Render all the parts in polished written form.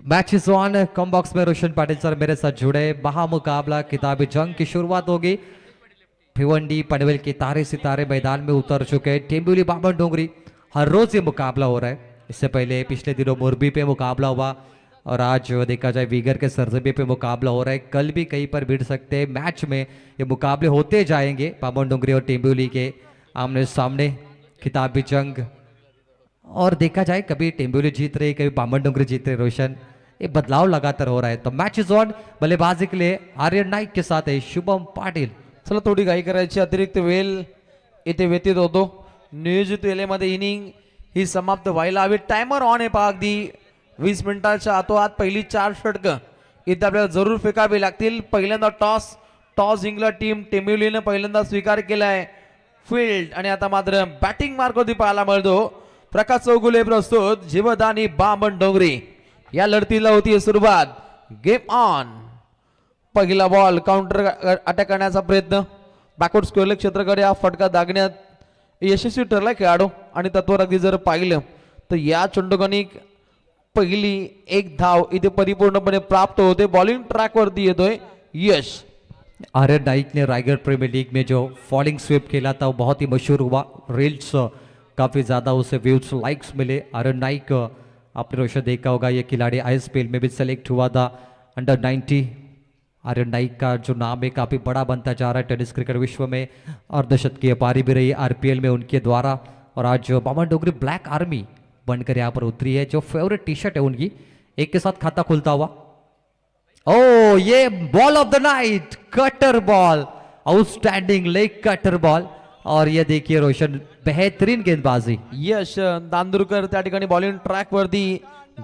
Match is on. Come box में Roshan Patil sir मेरे साथ जुड़े। महामुकाबला किताबी जंग की शुरुआत होगी। भिवंडी पनवेल के तारे सितारे मैदान में उतर चुके हैं। टेंबुली बामन डोंगरी हर रोज ये मुकाबला हो रहा है। इससे पहले पिछले दिनों मोरबी पे मुकाबला हुआ और आज देखा जाए वीगर के सरजबी पे मुकाबला हो रहा है। कल भी कहीं पर भिड़ सकते हैं। मैच में ये मुकाबले होते जाएंगे। बामन डोंगरी और टेंबुली के आमने सामने खिताबी जंग। और देखा जाए कभी टेंबुली जीत रही, कभी बामन डोंगरी जीत रहे। रोशन, ये बदलाव लगातार हो रहा है। तो मैच इज ऑन। बल्लेबाजी के लिए आर्यन नाईक के साथ है शुभम पाटिल। चला थोडी घाई करायची, अतिरिक्त वेळ इथे व्यतीत होतो। नियोजित वेळेमध्ये इनिंग ही समाप्त व्हायला हवी। टायमर ऑन आहे पहा। अगदी 20 मिनिटाच्या आतोआत पहिली 4 षटकं इथे आपल्याला जरूर फेकावी लागतील। पहिल्यांदा टॉस जिंकला टीम टेंबुलीने पहिल्यांदा स्वीकार केलाय फील्ड आणि आता मात्र बॅटिंग मार्गावरती पाहायला मिळतो। प्रकाश चौगुले प्रस्तुत, जीवदानी बामन डोंगरी या लढतीला होती सुरुवात। Game on. पहिला बॉल काउंटर अटॅक करण्याचा प्रयत्न, बॅकवर्ड स्क्वेअर क्षेत्राकडे हा फटका दागण्यात यशस्वी ठरला खेळाडू। आणि तत्वर अगदी जर पाहिलं तर या चेंडूगणिक पहिली एक धाव इथे परिपूर्णपणे प्राप्त होते। बॉलिंग ट्रॅक वरती येतोय यश। आर्यन नाइक ने रायगढ़ प्रीमियर लीग में जो फॉलिंग स्वीप खेला था वो बहुत ही मशहूर हुआ। रील्स काफ़ी ज़्यादा उसे व्यूज लाइक्स मिले। आर्यन नाइक आपने रोशन देखा होगा, ये खिलाड़ी आईएसपीएल में भी सेलेक्ट हुआ था अंडर 90। आर्यन नाइक का जो नाम है काफ़ी बड़ा बनता जा रहा है टेनिस क्रिकेट विश्व में। अर्धशतकीय पारी भी रही आरपीएल में उनके द्वारा। और आज बामन डोंगरी ब्लैक आर्मी बनकर यहाँ पर उतरी है। जो फेवरेट टी शर्ट है उनकी, एक के साथ खाता खुलता हुआ। ओ ये ball of the Knight, cutter ball, outstanding leg cutter ball. और ये देखिए रोशन, बेहतरीन गेंदबाजी। यश नांदुरकर त्या ठिकाणी बॉलिंग ट्रॅक वरती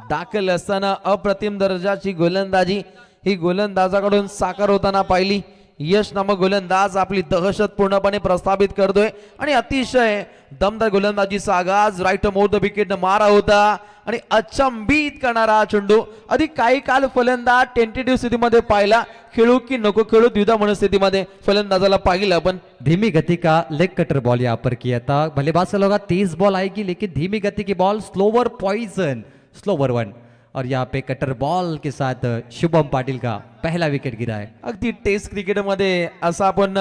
दाखल असताना अप्रतिम दर्जाची गोलंदाजी ही गोलंदाजाकडून साकार होताना पाहिली। यश नामक गोलंदाज आपली दहशत पूर्णपणे प्रस्थापित करतोय आणि अतिशय दमदार गोलंदाजीचा आगाज राईट मोर द विकेट मारा होता आणि अचंबित करणारा चेंडू। अधिक काही काल फलंदाज टेंटेटिव्ह स्थितीमध्ये पाहिला, खेळू की नको खेळू द्विधा मनस्थितीमध्ये फलंदाजाला पाहिलं। पण धीमी गति का लेग कटर बॉल यहाँ पर किया था। बल्लेबाज से लगा तेज बॉल आएगी, लेकिन धीमी गति की ball, slower poison, slower one. और यहाँ पे कटर बॉल के साथ शुभम पाटिल का पहला विकेट गिरा है। अगदी टेस्ट क्रिकेटमध्ये असा आपण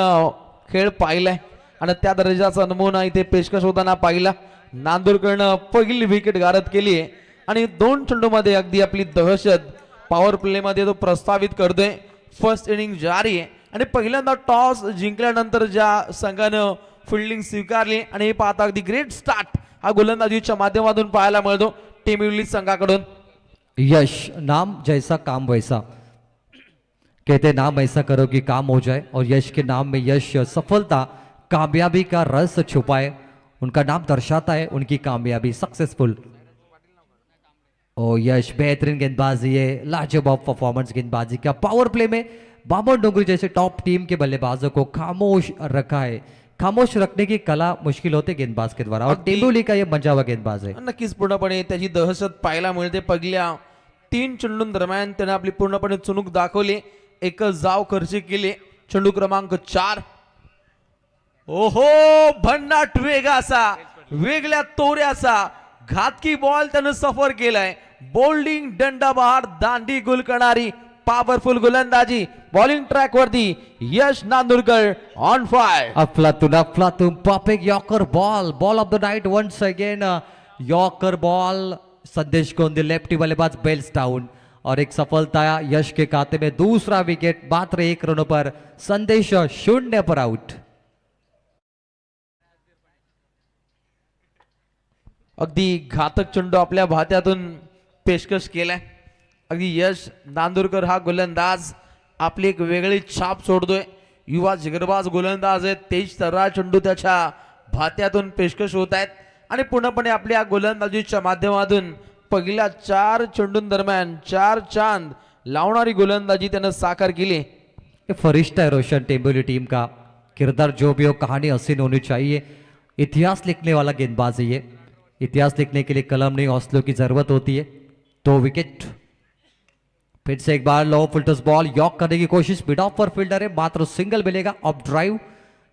खेळ पाहिलाय आणि त्या दर्जाचा नमुना इथे पेशकश होताना पाहिला। नांदुरकरनं पहिली विकेट गारद केली आणि 2 चेंडूमध्ये अगदी आपली दहशत पॉवर प्ले मध्ये तो प्रस्तावित करतोय। फर्स्ट इनिंग जारी आहे आणि पहिल्यांदा टॉस जिंकल्यानंतर ज्या संघानं फिल्डिंग स्वीकारली आणि हे पाहता अगदी ग्रेट स्टार्ट हा गोलंदाजीच्या माध्यमातून पाहायला मिळतो टेंबुली संघाकडून। यश, नाम जैसा काम वैसा, कहते नाम ऐसा करो कि काम हो जाए। और यश के नाम में यश सफलता, कामयाबी का रस छुपाए। उनका नाम दर्शाता है उनकी कामयाबी, सक्सेसफुल। ओ यश बेहतरीन गेंदबाजी है, लाजवाब परफॉर्मेंस गेंदबाजी का। पावर प्ले में बामन डोंगरी जैसे टॉप टीम के बल्लेबाजों को खामोश रखा है। खामोश रखने की कला मुश्किल होते गेंदबाज के द्वारा, और टेंडुली का ये मजा हुआ गेंदबाज है। नक्कीच पूर्णपणे त्याची दहशत पाहायला मिळते। पहिल्या 3 चेंडूंदरम्यान त्याने आपली पूर्णपणे चुणूक दाखवली, एकच जाव खर्ची केली। चेंडू क्रमांक 4। ओहो, भन्नाट वेगाचा, वेगळ्या तोऱ्याचा घातकी बॉल त्यानं सफर केलाय। बोल्डिंग दंडा बहार दांडी गुल करणारी पॉवरफुल गोलंदाजी बॉलिंग ट्रॅक वरती यश नांदुरकर ऑन फायर। अफलातून perfect yorker ball, ball of the night once again. Yorker ball, Sandesh Gonde lefty बल्लेबाज बेल्स डाउन। और एक सफलता यश के खाते में, दूसरा विकेट मात्र 1 रनों पर। संदेश 0 पर आउट। अगदी घातक चेंडू आपल्या भात्यातून पेशकश केलाय। अगदी यश नांदुरकर हा गोलंदाज आपली एक वेगळी छाप सोडतोय। युवा जिगरबाज गोलंदाज आहे, तेज तर्रा चेंडू त्याच्या भात्यातून पेशकश होत आहेत आणि पूर्णपणे आपल्या गोलंदाजीच्या माध्यमातून पहिल्या 4 चेंडूंदरम्यान 4 चांद लावणारी गोलंदाजी त्यानं साकार केली। ये फरिश्ता है रोशन टेंबुली टीम का। किरदार जो भी हो, कहानी हसीन होनी चाहिए। इतिहास लिखने वाला गेंदबाज है ये। इतिहास लिखने के लिए कलम नहीं, हौसलों की जरूरत होती है। 2 विकेट। फिर से एक बार लो फुलटस बॉल, यॉक करने की कोशिश, मिड ऑफ पर फील्डर है, मात्र सिंगल मिलेगा। ऑफ ड्राइव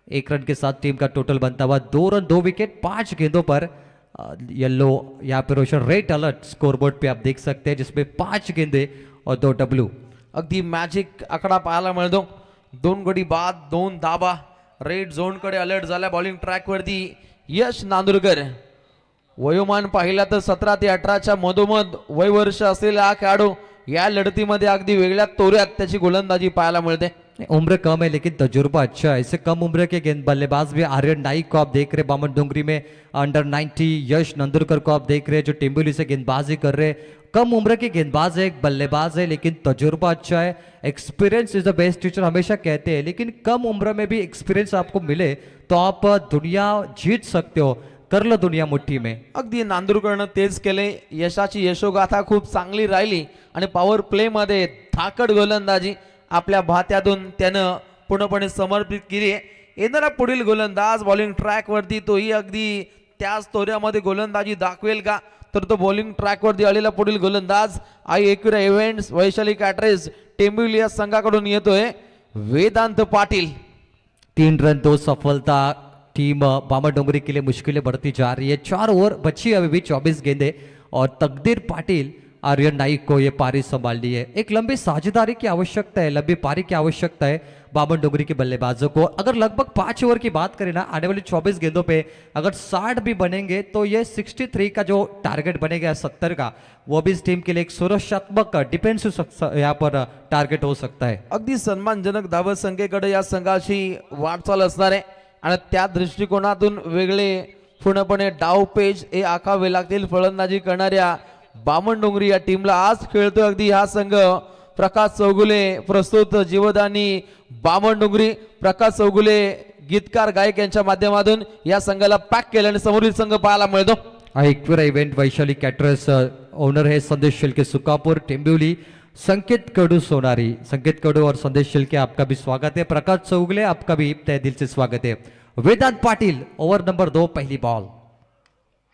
1 रन के साथ टीम का टोटल बनता हुआ 2 रन 2 विकेट 5 गेंदों पर येलो यहाँ पे रोशन रेड अलर्ट स्कोरबोर्ड पे आप देख सकते हैं जिसमें 5 गेंदे और 2 डब्ल्यू. अगदी मॅजिक आकडा पाहायला मिळतो. 2 गडी बाद 2 धाबा. रेड झोन कडे अलर्ट झाला बॉलिंग ट्रॅक वरती यश नांदुरकर. वयोमान पाहिला तर 17 ते 18च्या मधोमध वय वर्ष असलेला हा खेळाडू या लढतीमध्ये अगदी वेगळ्या तोऱ्यात त्याची गोलंदाजी पाहायला मिळते. उम्र कम है लेकिन तजुर्बा अच्छा है. इससे कम उम्र के गेंद बल्लेबाज भी आर्यन नाइक को आप देख रहे हैं बामन डोंगरी में अंडर 90. यश नंदुरकर को आप देख रहे हैं जो टेम्बुली से गेंदबाजी कर रहे हैं. कम उम्र के गेंदबाज है, एक बल्लेबाज है लेकिन तजुर्बा अच्छा है. Experience is the best teacher हमेशा कहते हैं, लेकिन कम उम्र में भी एक्सपीरियंस आपको मिले तो आप दुनिया जीत सकते हो. कर लो दुनिया मुट्ठी में. अगदी नांदुरकरनं तेच केले. यशाची यशोगाथा खूप चांगली राहिली आणि पॉवर प्ले मध्ये धाकड गोलंदाजी आपल्या भात्यातून त्यानं पूर्णपणे समर्पित केली. येणारा पुढील गोलंदाज बॉलिंग ट्रॅक वरती तोही अगदी त्याच तोऱ्यामध्ये गोलंदाजी दाखवेल का, तर तो बॉलिंग ट्रॅक वरती आलेला पुढील गोलंदाज आई एकविरा इव्हेंट्स वैशाली कॅटरेज टेंबिवली या संघाकडून येतोय वेदांत पाटील. 3 रन 2 सफलता. टीम बामन डोंगरी के लिए मुश्किलें बढ़ती जा रही है. 4 ओवर बची अभी भी 24 गेंदे और तकदीर पाटिल आर्यन नाइक को ये पारी संभालनी है. एक लंबी साझेदारी की आवश्यकता है, लंबी पारी की आवश्यकता है बामन डोंगरी के बल्लेबाजों को. अगर लगभग 5 ओवर की बात करें ना आने वाली 24 गेंदों पे अगर 60 भी बनेंगे तो ये 63 का जो टारगेट बनेगा 70 का वो भी इस टीम के लिए एक सुरक्षात्मक डिफेंसिव यहाँ पर टारगेट हो सकता है. अगदी सन्मानजनक धावत संख्येकडे या संघाची वाटचाल असणार आहे आणि त्या दृष्टिकोनातून वेगळे पूर्णपणे डाव पेज हे आखावे लागतील फलंदाजी करणाऱ्या बामन डोंगरी या टीमला. आज खेळतोय अगदी हा संघ प्रकाश चौगुले प्रस्तुत जीवदानी बामन डोंगरी. प्रकाश चौगुले गीतकार गायक यांच्या माध्यमातून या संघाला पॅक केलं आणि समोरील संघ पाहायला मिळतो. Ekvira event Vaishali caterers owner है संदेश शिल्के सुकापुर टेंबिवली. संकेत कडू सोनारी. संकेत कडू और संदेश शिल्के आपका भी स्वागत है. प्रकाश चौगुले आपका भी तहे दिल से स्वागत है. वेदांत पाटिल ओवर नंबर 2 पहली बॉल.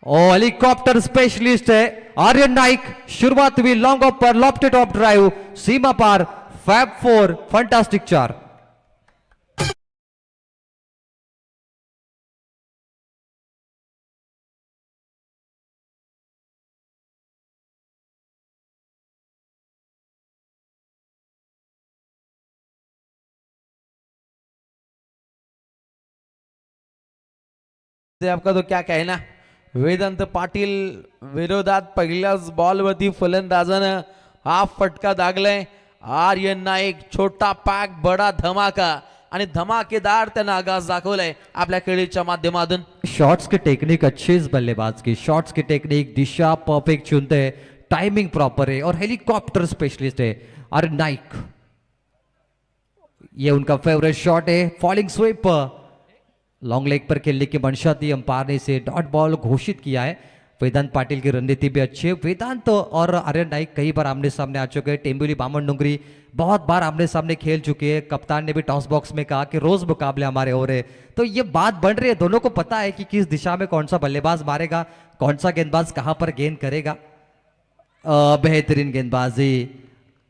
ओ हेलीकॉप्टर स्पेशलिस्ट है आर्यन नाइक. शुरुआत हुई लॉन्ग ऑफ पर लॉफ्टेड ऑफ ड्राइव सीमा पार फैब 4 फंटास्टिक 4. आपका तो क्या कहना. वेदांत पाटील विरोधात पहिल्याच बॉलवरती फलंदाजानं हा फटका दागलाय. आर्यन नाईक छोटा पॅक बडा धमाका आणि धमाकेदार त्यानं आगाज दाखवलाय आपल्या खेळीच्या माध्यमातून. शॉट्स की टेक्निक अच्छी इस बल्लेबाज की. शॉट्स की टेक्निक दिशा परफेक्ट चुनते हैं, टाइमिंग प्रॉपर है और हेलीकॉप्टर स्पेशलिस्ट है आर्यन नाइक. ये उनका फेवरेट शॉट है. फॉलिंग स्वीप लॉन्ग लेग पर खेलने की मंशा थी. अंपायर ने इसे डॉट बॉल घोषित किया है. वेदांत पाटिल की रणनीति भी अच्छी है. वेदांत और आर्यन नाइक कई बार आमने सामने आ चुके हैं. टेंबिवली बामन डोंगरी बहुत बार आमने सामने खेल चुके हैं. कप्तान ने भी टॉस बॉक्स में कहा कि रोज मुकाबले हमारे हो रहे. तो ये बात बन रही है, दोनों को पता है कि किस दिशा में कौन सा बल्लेबाज मारेगा, कौन सा गेंदबाज कहां पर गेंद करेगा. बेहतरीन गेंदबाजी.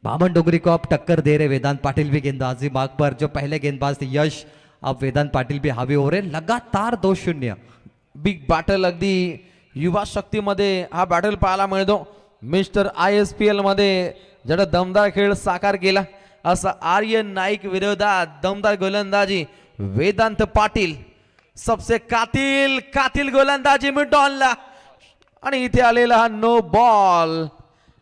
बामन डोंगरी को आप टक्कर दे रहे. वेदांत पाटिल भी गेंदबाजी मार्ग पर. जो पहले गेंदबाज थे यश, अब वेदांत पाटिल भी हावी हो रहे. लगातार 2-0. बिग बॅटल अगदी युवा शक्तीमध्ये हा बॅटल पाहायला मिळतो. मिस्टर ISPL मध्ये ज्यानं दमदार खेळ साकार केला असा आर्यन नाईक विरोधात दमदार गोलंदाजी वेदांत पाटील. सबसे कातिल गोलंदाजी मिडॉनला आणि इथे आलेला हा नो बॉल.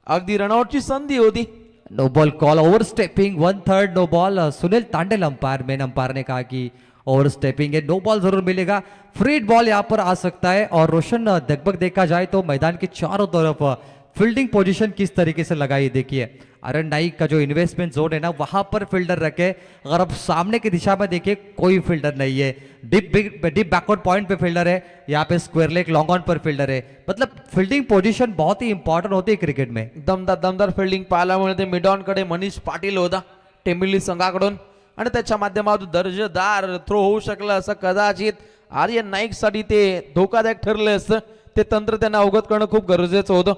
अगदी रनआउटची संधी होती. No ball call. Overstepping 1/3 no ball. Sunil Tandel umpire, main umpire ने कहा कि ओवर स्टेपिंग है, नो बॉल जरूर मिलेगा. फ्री बॉल यहाँ पर आ सकता है. और रोशन लगभग देखा जाए तो मैदान के चारों तरफ फील्डिंग पोजीशन किस तरीके से लगाई देखिए. आर्यन नाइक का जो इन्वेस्टमेंट जोन है ना वहां पर फील्डर रखे. अगर आप सामने की दिशा में देखिए कोई फील्डर नहीं है. डीप बैकवर्ड पॉइंट पे फील्डर है. यहाँ पे स्क्वायर लेग लॉन्ग ऑन पर फील्डर है. मतलब फील्डिंग पोजीशन बहुत ही इंपॉर्टेंट होती है क्रिकेट में. दमदार फिल्डिंग पाहायला मिळते. मिडॉन कडे मनीष पाटील होता टेंबिवली संघाकडून आणि त्याच्या माध्यमातून दर्जेदार थ्रो होऊ शकला असं कदाचित आर्यन नाईक साठी ते धोकादायक ठरलं असतं. ते तंत्र त्यांना अवगत करणं खूप गरजेचं होतं.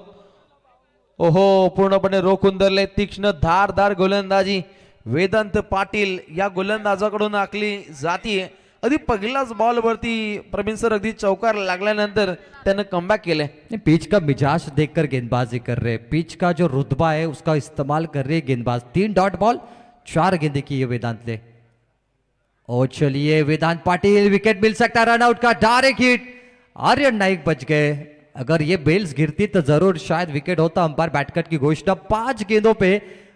ओहो पूर्णपणे रोखून धरले. तीक्ष्ण धारदार गोलंदाजी वेदांत पाटील या गोलंदाजाकडून आखली जाती अगदी पहिलाच बॉल वरती प्रवीण सर अगदी चौकार लागल्यानंतर त्यानं कमबॅक केलंय. ये पिच का मिजाज देखकर गेंदबाजी कर रहे हैं, पिच का जो रुतबा है उसका इस्तेमाल कर रहे हैं गेंदबाज. 3 डॉट बॉल 4 गेंदे की ये वेदांत ले. और चलिए वेदांत पाटिल, विकेट मिल सकता है रन आउट का, डायरेक्ट हिट. आर्यन नाइक बच गए. अगर ये बेल्स गिरती तो जरूर शायद विकेट होता. अंपायर बैटकट की घोषणा. 5 गेंदों पे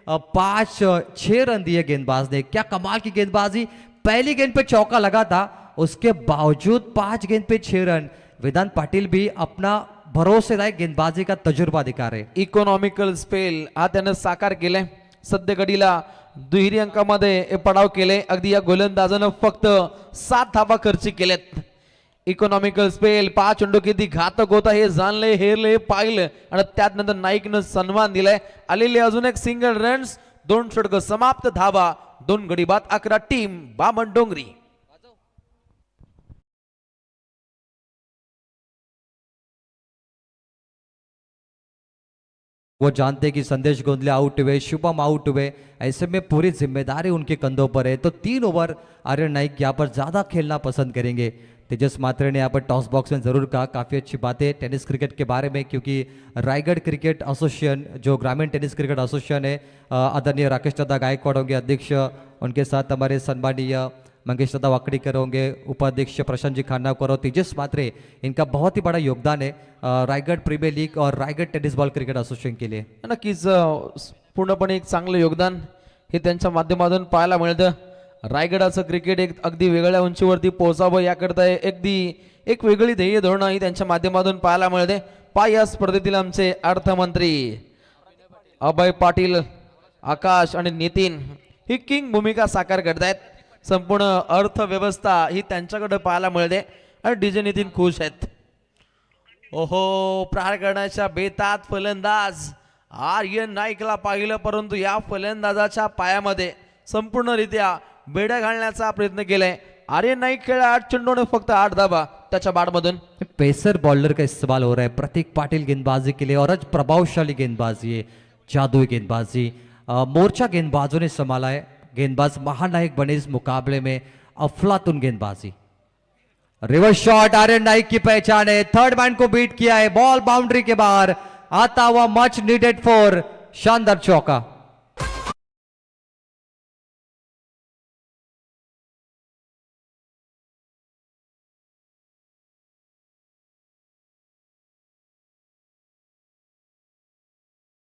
6 रन दिए गेंदबाज ने. क्या कमाल की गेंदबाजी. पहली गेंद पे चौका लगा था, उसके बावजूद 5 गेंद पे 6 रन. वेदांत पाटिल भी अपना भरोसेदायक गेंदबाजी का तजुर्बा दिखा रहे. इकॉनॉमिकल स्पेल हा त्यानं साकार केलाय. सध्या घडीला दुहेरी अंकामध्ये पडाव केले. अगदी या गोलंदाजानं फक्त 7 धावा खर्च केल्यात. इकॉनॉमिकल स्पेल 5 चेंडू किती घातक होता हे जाणले, हेरले, पाहिलं आणि त्यानंतर नाईकनं सन्मान दिलाय. आलेले अजून एक सिंगल रन्स, 2 षटक समाप्त, धावा 2 गडी बाद 11. टीम बामणडोंगरी. वो जानते कि संदेश गोंदले आउट हुए, शुभम आउट हुए, ऐसे में पूरी जिम्मेदारी उनके कंधों पर है. तो 3 ओवर आर्यन नाइक यहाँ पर ज़्यादा खेलना पसंद करेंगे. तेजस मात्रे ने यहाँ पर टॉस बॉक्स में ज़रूर कहा काफ़ी अच्छी बातें टेनिस क्रिकेट के बारे में, क्योंकि रायगढ़ क्रिकेट एसोसिएशन जो ग्रामीण टेनिस क्रिकेट एसोसिएशन है, आदरणीय राकेश दादा गायकवाड़ होंगे अध्यक्ष. उनके साथ हमारे सम्मानीय मंगेश दादा वाकड़ीकर होंगे उपाध्यक्ष, प्रशांत जी खानावकर और तेजस मात्रे. इनका बहुत ही बड़ा योगदान है रायगढ़ प्रीमियर लीग और Raigad tennis ball cricket association के लिए. नक्कीच पूर्णपणे एक चांगलं योगदान हे त्यांच्या माध्यमातून पाहायला मिळतं. रायगडाचं क्रिकेट एक अगदी वेगळ्या उंचीवरती पोहोचावं याकरता अगदी एक वेगळी ध्येय धोरणं ही त्यांच्या माध्यमातून पाहायला मिळते. या स्पर्धेतील आमचे अर्थमंत्री अभय पाटील, आकाश आणि नितीन ही किंग भूमिका साकार करतायत. संपूर्ण अर्थव्यवस्था ही त्यांच्याकडे पाहायला मिळते आणि डीजे नितीन खुश आहेत. ओहो, प्रहार करण्याच्या बेतात फलंदाज आर्यन नाईकला पाहिलं, परंतु या फलंदाजाच्या पायामध्ये संपूर्णरित्या बेड्या घालण्याचा प्रयत्न केलाय. आर्यन नाईक खेळला 8 चेंडूने फक्त 8 धावा त्याच्या बॅटमधून. पेसर बॉलर का इस्तेमाल हो रहा है प्रतीक पाटिल गेंदबाजी के लिए, और आज प्रभावशाली गेंदबाजी है, जादुई गेंदबाजी. मोर्चा गेंदबाजों ने संभाला है. गेंदबाज महानायक बने इस मुकाबले में. अफलातुन गेंदबाजी. रिवर्स शॉट, आर्यन नाइक की पहचान है. थर्ड मैन को बीट किया है. बॉल बाउंड्री के बाहर आता हुआ, मच नीडेड फॉर. शानदार चौका.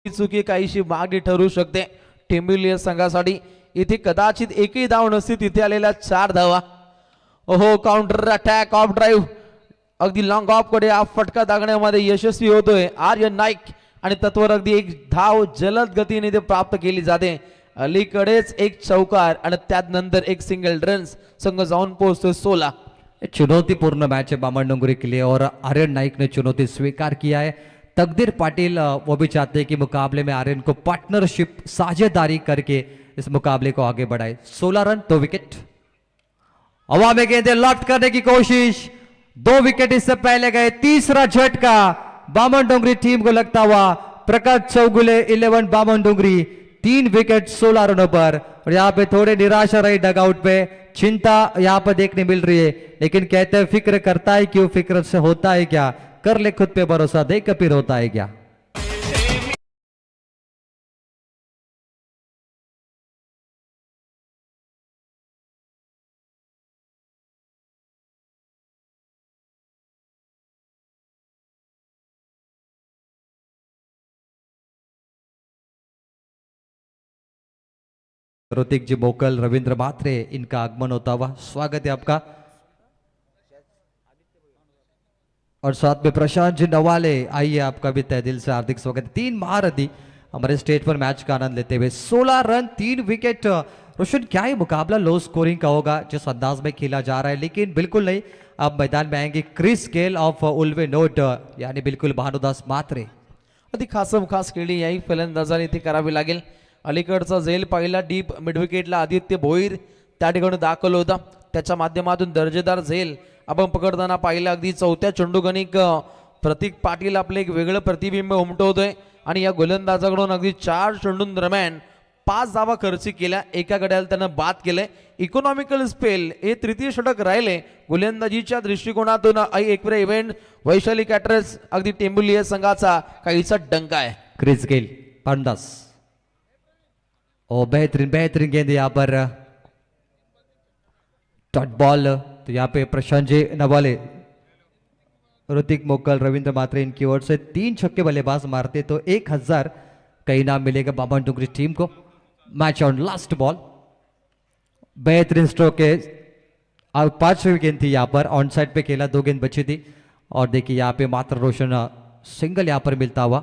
चुकी काहीशी मागे ठरू शकते टेंबिलियस संघासाठी. इथे कदाचित एकही धाव नसती, तिथे आलेल्या 4 धावा. ओहो, काउंटर अटॅक, ऑफ ड्राईव्ह, अगदी लॉंग ऑफ कडे हा फटका दागण्यामध्ये यशस्वी होतोय आर्यन नाईक आणि तत्वर अगदी एक धाव जलद गतीने ते प्राप्त केली जाते. अलीकडेच एक चौकार आणि त्यानंतर एक सिंगल रन्स, संघ जाऊन पोहोचतोय 16. चुनौतीपूर्ण मैच है बामणडोंगरी के लिए और आर्यन नाइक ने चुनौती स्वीकार किया है. तकदीर पाटिल वो भी चाहते हैं कि मुकाबले में आर्यन को पार्टनरशिप, साझेदारी करके इस मुकाबले को आगे बढ़ाए. 16 रन 2 विकेट. हवा में गेंदे लॉफ्ट करने की कोशिश, 2 विकेट इससे पहले गए. तीसरा झटका बामणडोंगरी टीम को लगता हुआ. प्रकाश चौगुले 11 बामणडोंगरी, 3 विकेट 16 रनों पर. और यहाँ पे थोड़े निराशा रही डगआउट पे, चिंता यहाँ पर देखने मिल रही है. लेकिन कहते हैं फिक्र करता है क्यों, फिक्र से होता है क्या. कर ले खुद पे भरोसा, देख फिर होता है क्या. ऋतिक जी मोकल, रविंद्र मात्रे, इनका आगमन होता हुआ. स्वागत है आपका. और साथ में प्रशांत जी नवाले, आइए आपका भी तहे दिल से हार्दिक स्वागत. 3 महारथी हमारे स्टेज पर मैच का आनंद लेते हुए. 16 रन 3 विकेट. रोशन, क्या ये मुकाबला लो स्कोरिंग का होगा जिस अंदाज में खेला जा रहा है, लेकिन बिल्कुल नहीं. अब मैदान में आएंगे Chris Gayle of Ulwe note, यानी बिल्कुल भानुदास मात्रे. अति खासम खास खेळी याही फलंदाजाने इथे करावी लागेल. अलीकडचा झेल पाहिला डीप मिड विकेटला आदित्य भोईर त्या ठिकाणी दाखल होता. त्याच्या माध्यमातून दर्जेदार झेल आपण पकडताना पाहिलं. अगदी 4थ्या चेंडूगणिक प्रतीक पाटील आपले एक वेगळं प्रतिबिंब उमटवतोय आणि या गोलंदाजाकडून अगदी 4 चेंडूं दरम्यान 5 धावा खर्च केल्या, एका गड्याला त्यानं बाद केलंय. इकॉनॉमिकल स्पेल हे तृतीय षटक राहिले. गोलंदाजीच्या दृष्टिकोनातून एकविरा इव्हेंट वैशाली कॅटरर्स अगदी टेंबुली या संघाचा काहीसा डंका आहे. क्रिस गेल 50 और बेहतरीन गेंद यहाँ पर डॉट बॉल. तो यहाँ पे प्रशांत जी नवाले, ऋतिक मोकल, रविंद्र मात्रे इनकी ओर से 3 छक्के बल्लेबाज मारते तो 1000 का इनाम मिलेगा बामन डुंगरी टीम को. Match on last ball. बेहतरीन स्ट्रोक है. 5वीं गेंद थी यहाँ पर, ऑन साइड पे खेला, 2 गेंद बची थी. और देखिए यहाँ पे मात्र रोशन सिंगल यहाँ पर मिलता हुआ.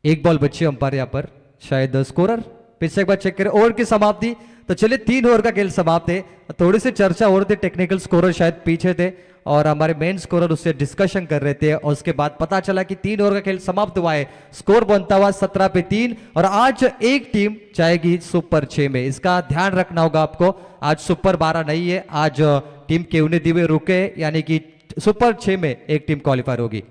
1 बॉल बची अंपायर यहाँ पर, शायद स्कोरर फिर से एक बार चेक करें. ओवर की समाप्ति. तो चलिए 3 ओवर का खेल समाप्त है. थोड़ी सी चर्चा हो रही थी, टेक्निकल स्कोरर शायद पीछे थे और हमारे मेन स्कोरर उससे डिस्कशन कर रहे थे और उसके बाद पता चला कि 3 ओवर का खेल समाप्त हुआ है. स्कोर बनता हुआ 17 पे 3 और आज एक टीम जाएगी सुपर 6 में. इसका ध्यान रखना होगा आपको. आज सुपर 12 नहीं है, आज टीम केवने दिवे रुके, यानी कि सुपर 6 में एक टीम क्वालिफायर होगी.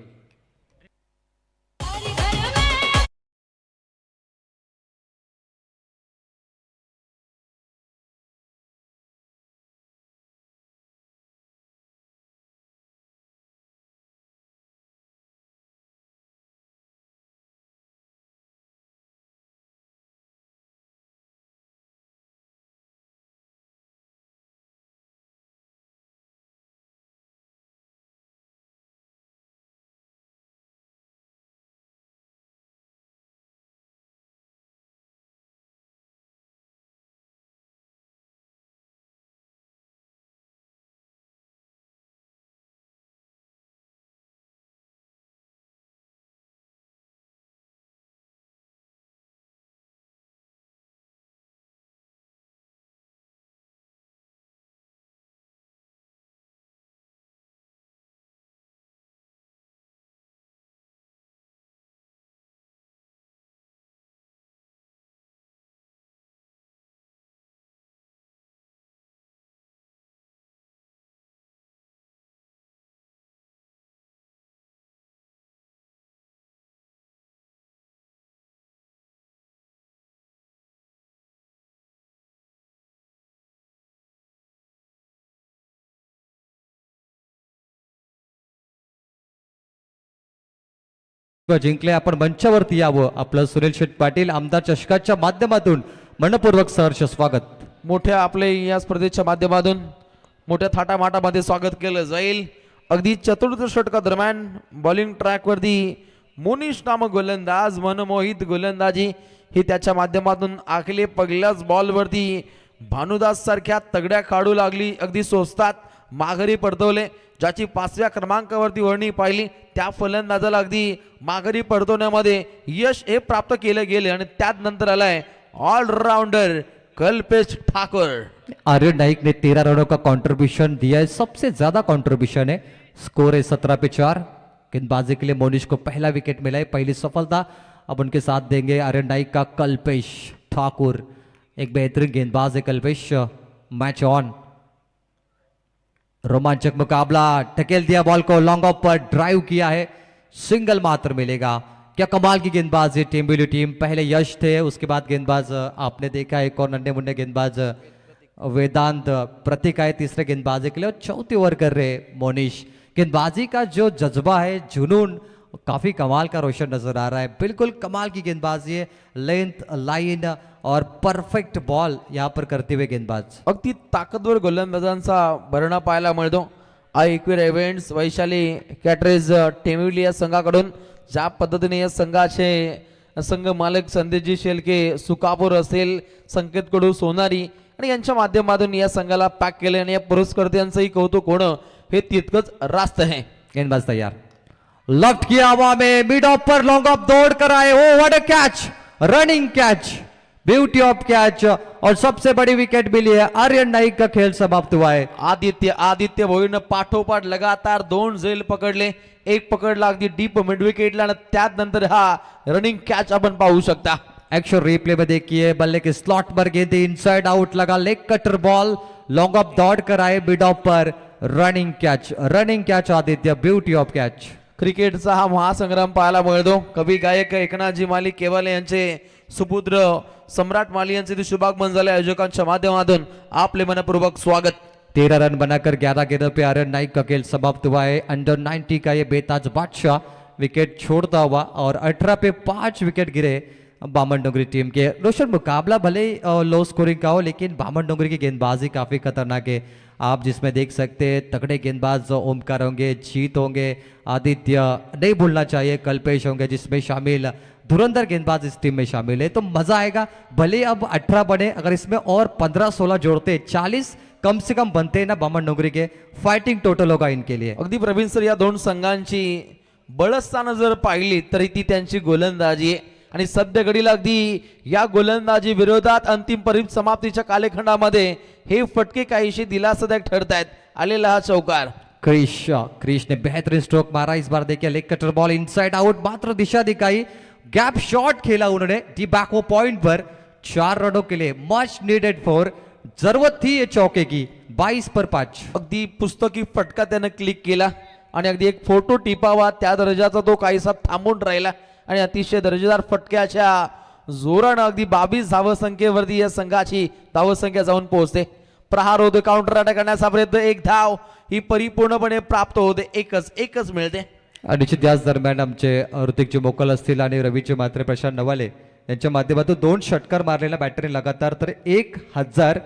जिंकले. आपण मंचावरती यावं. आपलं सुनील शेठ पाटील आमदार चषकाच्या माध्यमातून मनपूर्वक सहर्ष स्वागत. मोठ्या आपले या स्पर्धेच्या माध्यमातून मोठ्या थाटामाटामध्ये स्वागत केलं जाईल. अगदी चतुर्थ षटकादरम्यान बॉलिंग ट्रॅकवरती मोनिश नामक गोलंदाज, मनमोहित गोलंदाजी ही त्याच्या माध्यमातून आखले. पहिल्याच बॉलवरती भानुदास सारख्या तगड्या काढू लागली, अगदी स्वस्तात माघारी परतवले. ज्याची 5व्या क्रमांकावरती वर्णी पाहिली त्या फलंदाजाला अगदी माघारी परतवण्यामध्ये यश हे प्राप्त केले गेले आणि त्यात नंतर आलाय ऑलराउंडर कल्पेश ठाकुर. आर्यन नाइक ने 13 रनों का कंट्रीब्यूशन दिया है, सबसे ज्यादा कंट्रीब्यूशन है. स्कोर है 17 पे 4. गेंदबाजी के लिए मोनिश को पहला विकेट मिला है, पहली सफलता. अब उनके साथ देंगे आर्यन नाइक का कल्पेश ठाकुर. एक बेहतरीन गेंदबाज है कल्पेश. Match on. रोमांचक मुकाबला. टकेल दिया बॉल को, लॉन्ग ऑफ पर ड्राइव किया है, सिंगल मात्र मिलेगा. क्या कमाल की गेंदबाज है टेम्बिली टीम. पहले यश थे, उसके बाद गेंदबाज आपने देखा एक और नन्हे मुन्ने गेंदबाज वेदांत प्रतीक आए तीसरे गेंदबाजी के लिए और चौथी ओवर कर रहे मोनिश. गेंदबाजी का जो जज्बा है, जुनून काफी कमाल का रोशन नजर आ रहा है. बिल्कुल कमाल की गेंदबाजी है, लेंथ, लाइन और परफेक्ट बॉल यहाँ पर करते हुए गेंदबाज. अगदी ताकदवर गोलंदाजांचा भरणा पाहायला मिळतो. एकविरा इव्हेंट्स वैशाली कॅटरेज टेमिवली या संघाकडून ज्या पद्धतीने या संघाचे संघ मालक संदेशजी शेलके, सुकापूर असेल, संकेत कडू, सोनारी आणि यांच्या माध्यमातून या संघाला पॅक केले आणि या पुरस्कर्त्यांचंही कौतुक होणं हे तितकंच रास्त आहे. गेंदबाज तैयार. लेफ्ट किया हवा में, mid of per long off दौड़ कर आए. Oh what a catch, running catch, beauty of catch और सबसे बड़ी विकेट मिली है. आर्यन नाइक का खेल समाप्त हुआ है. आदित्य भोईनं पाठोपाठ लगातार 2 झेल पकडले. एक पकडला अगदी डीप मिड विकेटला आणि त्यात नंतर हा रनिंग कॅच आपण पाहू शकता. एक्शन रिप्ले में देखिए, बल्ले के स्लॉट पर गेंदे इनसाइड आउट लगा, leg cutter ball, long off दौड़ कर आए, mid of per running catch. Aditya, beauty of catch. क्रिकेटचा हा महासंग्राम पाहायला मिळतो. कवी गायक एकनाथजी माली केवाले यांचे सुपुत्र सम्राट माली यांचे ते शुभागमन झाले. आयोजकांच्या माध्यमातून आपले मनपूर्वक स्वागत. 13 रन बनाकर 11 गेंदों पे आर्यन नाइक का खेल समाप्त हुआ है. अंडर 90 का ये बेताज बादशाह विकेट छोड़ता हुआ और 18 पे 5 विकेट गिरे बामन डोंगरी टीम के. रोशन, मुकाबला भले लो स्कोरिंग का हो लेकिन बामन डोंगरी की गेंदबाजी काफी खतरनाक है. आप जिसमें देख सकते हैं तगड़े गेंदबाज ओमकार होंगे, जीत होंगे, आदित्य नहीं भूलना चाहिए, कल्पेश होंगे जिसमें शामिल, धुरंधर गेंदबाज इस टीम में शामिल है. तो मजा आएगा. भले अब 18 बने, अगर इसमें और 15-16 जोड़ते 40 कम से कम बनते हैं ना बामन डोंगरी के, फाइटिंग टोटल होगा इनके लिए. अगदी प्रवीण सर, या दोन संघांची बळस्थानं जर पाहिली तरी ती त्यांची गोलंदाजी आहे. आणि सध्या घडीला अगदी या गोलंदाजी विरोधात अंतिम परिसमाप्तीच्या कालखंडामध्ये हे फटके काहीशी दिलासादायक ठरतायत. आलेला हा चौकार. क्रिश ने बेहतरीन स्ट्रोक मारा. इस बार देखिए leg cutter ball inside out, मात्र दिशा दिखाई, गैप शॉट खेला उन्होंने डी बैको पॉइंट पर. 4 रनों के लिए मच नीडेड फॉर, जरूरत थी ये चौके की. 22 पर 5. अगदी पुस्तकी फटका त्यानं क्लिक केला आणि अगदी एक फोटो टिपावा त्या दर्जाचा तो काहीसा थांबून राहिला आणि अतिशय दर्जेदार फटक्याच्या जोरानं अगदी 22 धावसंख्येवरती या संघाची धावसंख्या जाऊन पोहोचते. प्रहार होते, काउंटर अटॅक करण्याचा प्रयत्न, एक धाव ही परिपूर्णपणे प्राप्त होते. एकच मिळते. निश्चित याच दरम्यान आमचे ऋतिकचे मोकल असतील आणि रवीचे मात्र प्रशांत नवाले यांच्या माध्यमातून 2 षटकार मारलेल्या बॅटरी लगातार, तर 1000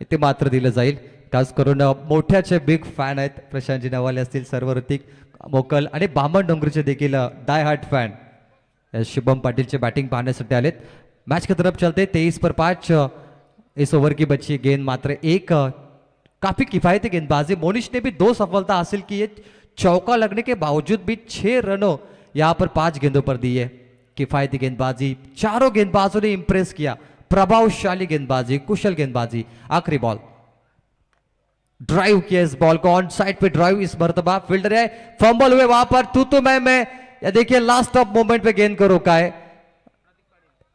इथे मात्र दिलं जाईल. खास करून मोठ्याचे बिग फॅन आहेत प्रशांतजी नवाले असतील, सर्व ऋतिक, मोकल आणि बामन डोंगरीचे देखील die hard fan Shubham Patil batting पाने आले. मैच की तरफ चलते. 23 पर 5 इस ओवर की बची गेंद, मात्र एक. काफी किफायती गेंदबाजी. मोनिश ने भी 2 सफलता हासिल की है. चौका लगने के बावजूद भी 6 रनों यहां पर 5 गेंदों पर दी है. किफायती गेंदबाजी, चारों गेंदबाजों ने इंप्रेस किया. प्रभावशाली गेंदबाजी, कुशल गेंदबाजी. आखिरी बॉल ड्राइव किया, इस बॉल को ऑन साइड पे ड्राइव. इस मर्तबा फील्डर है, फंबल हुए वहां पर तू मैं या देखिए लास्ट ऑफ मोमेंट पे गेंद को रोका है.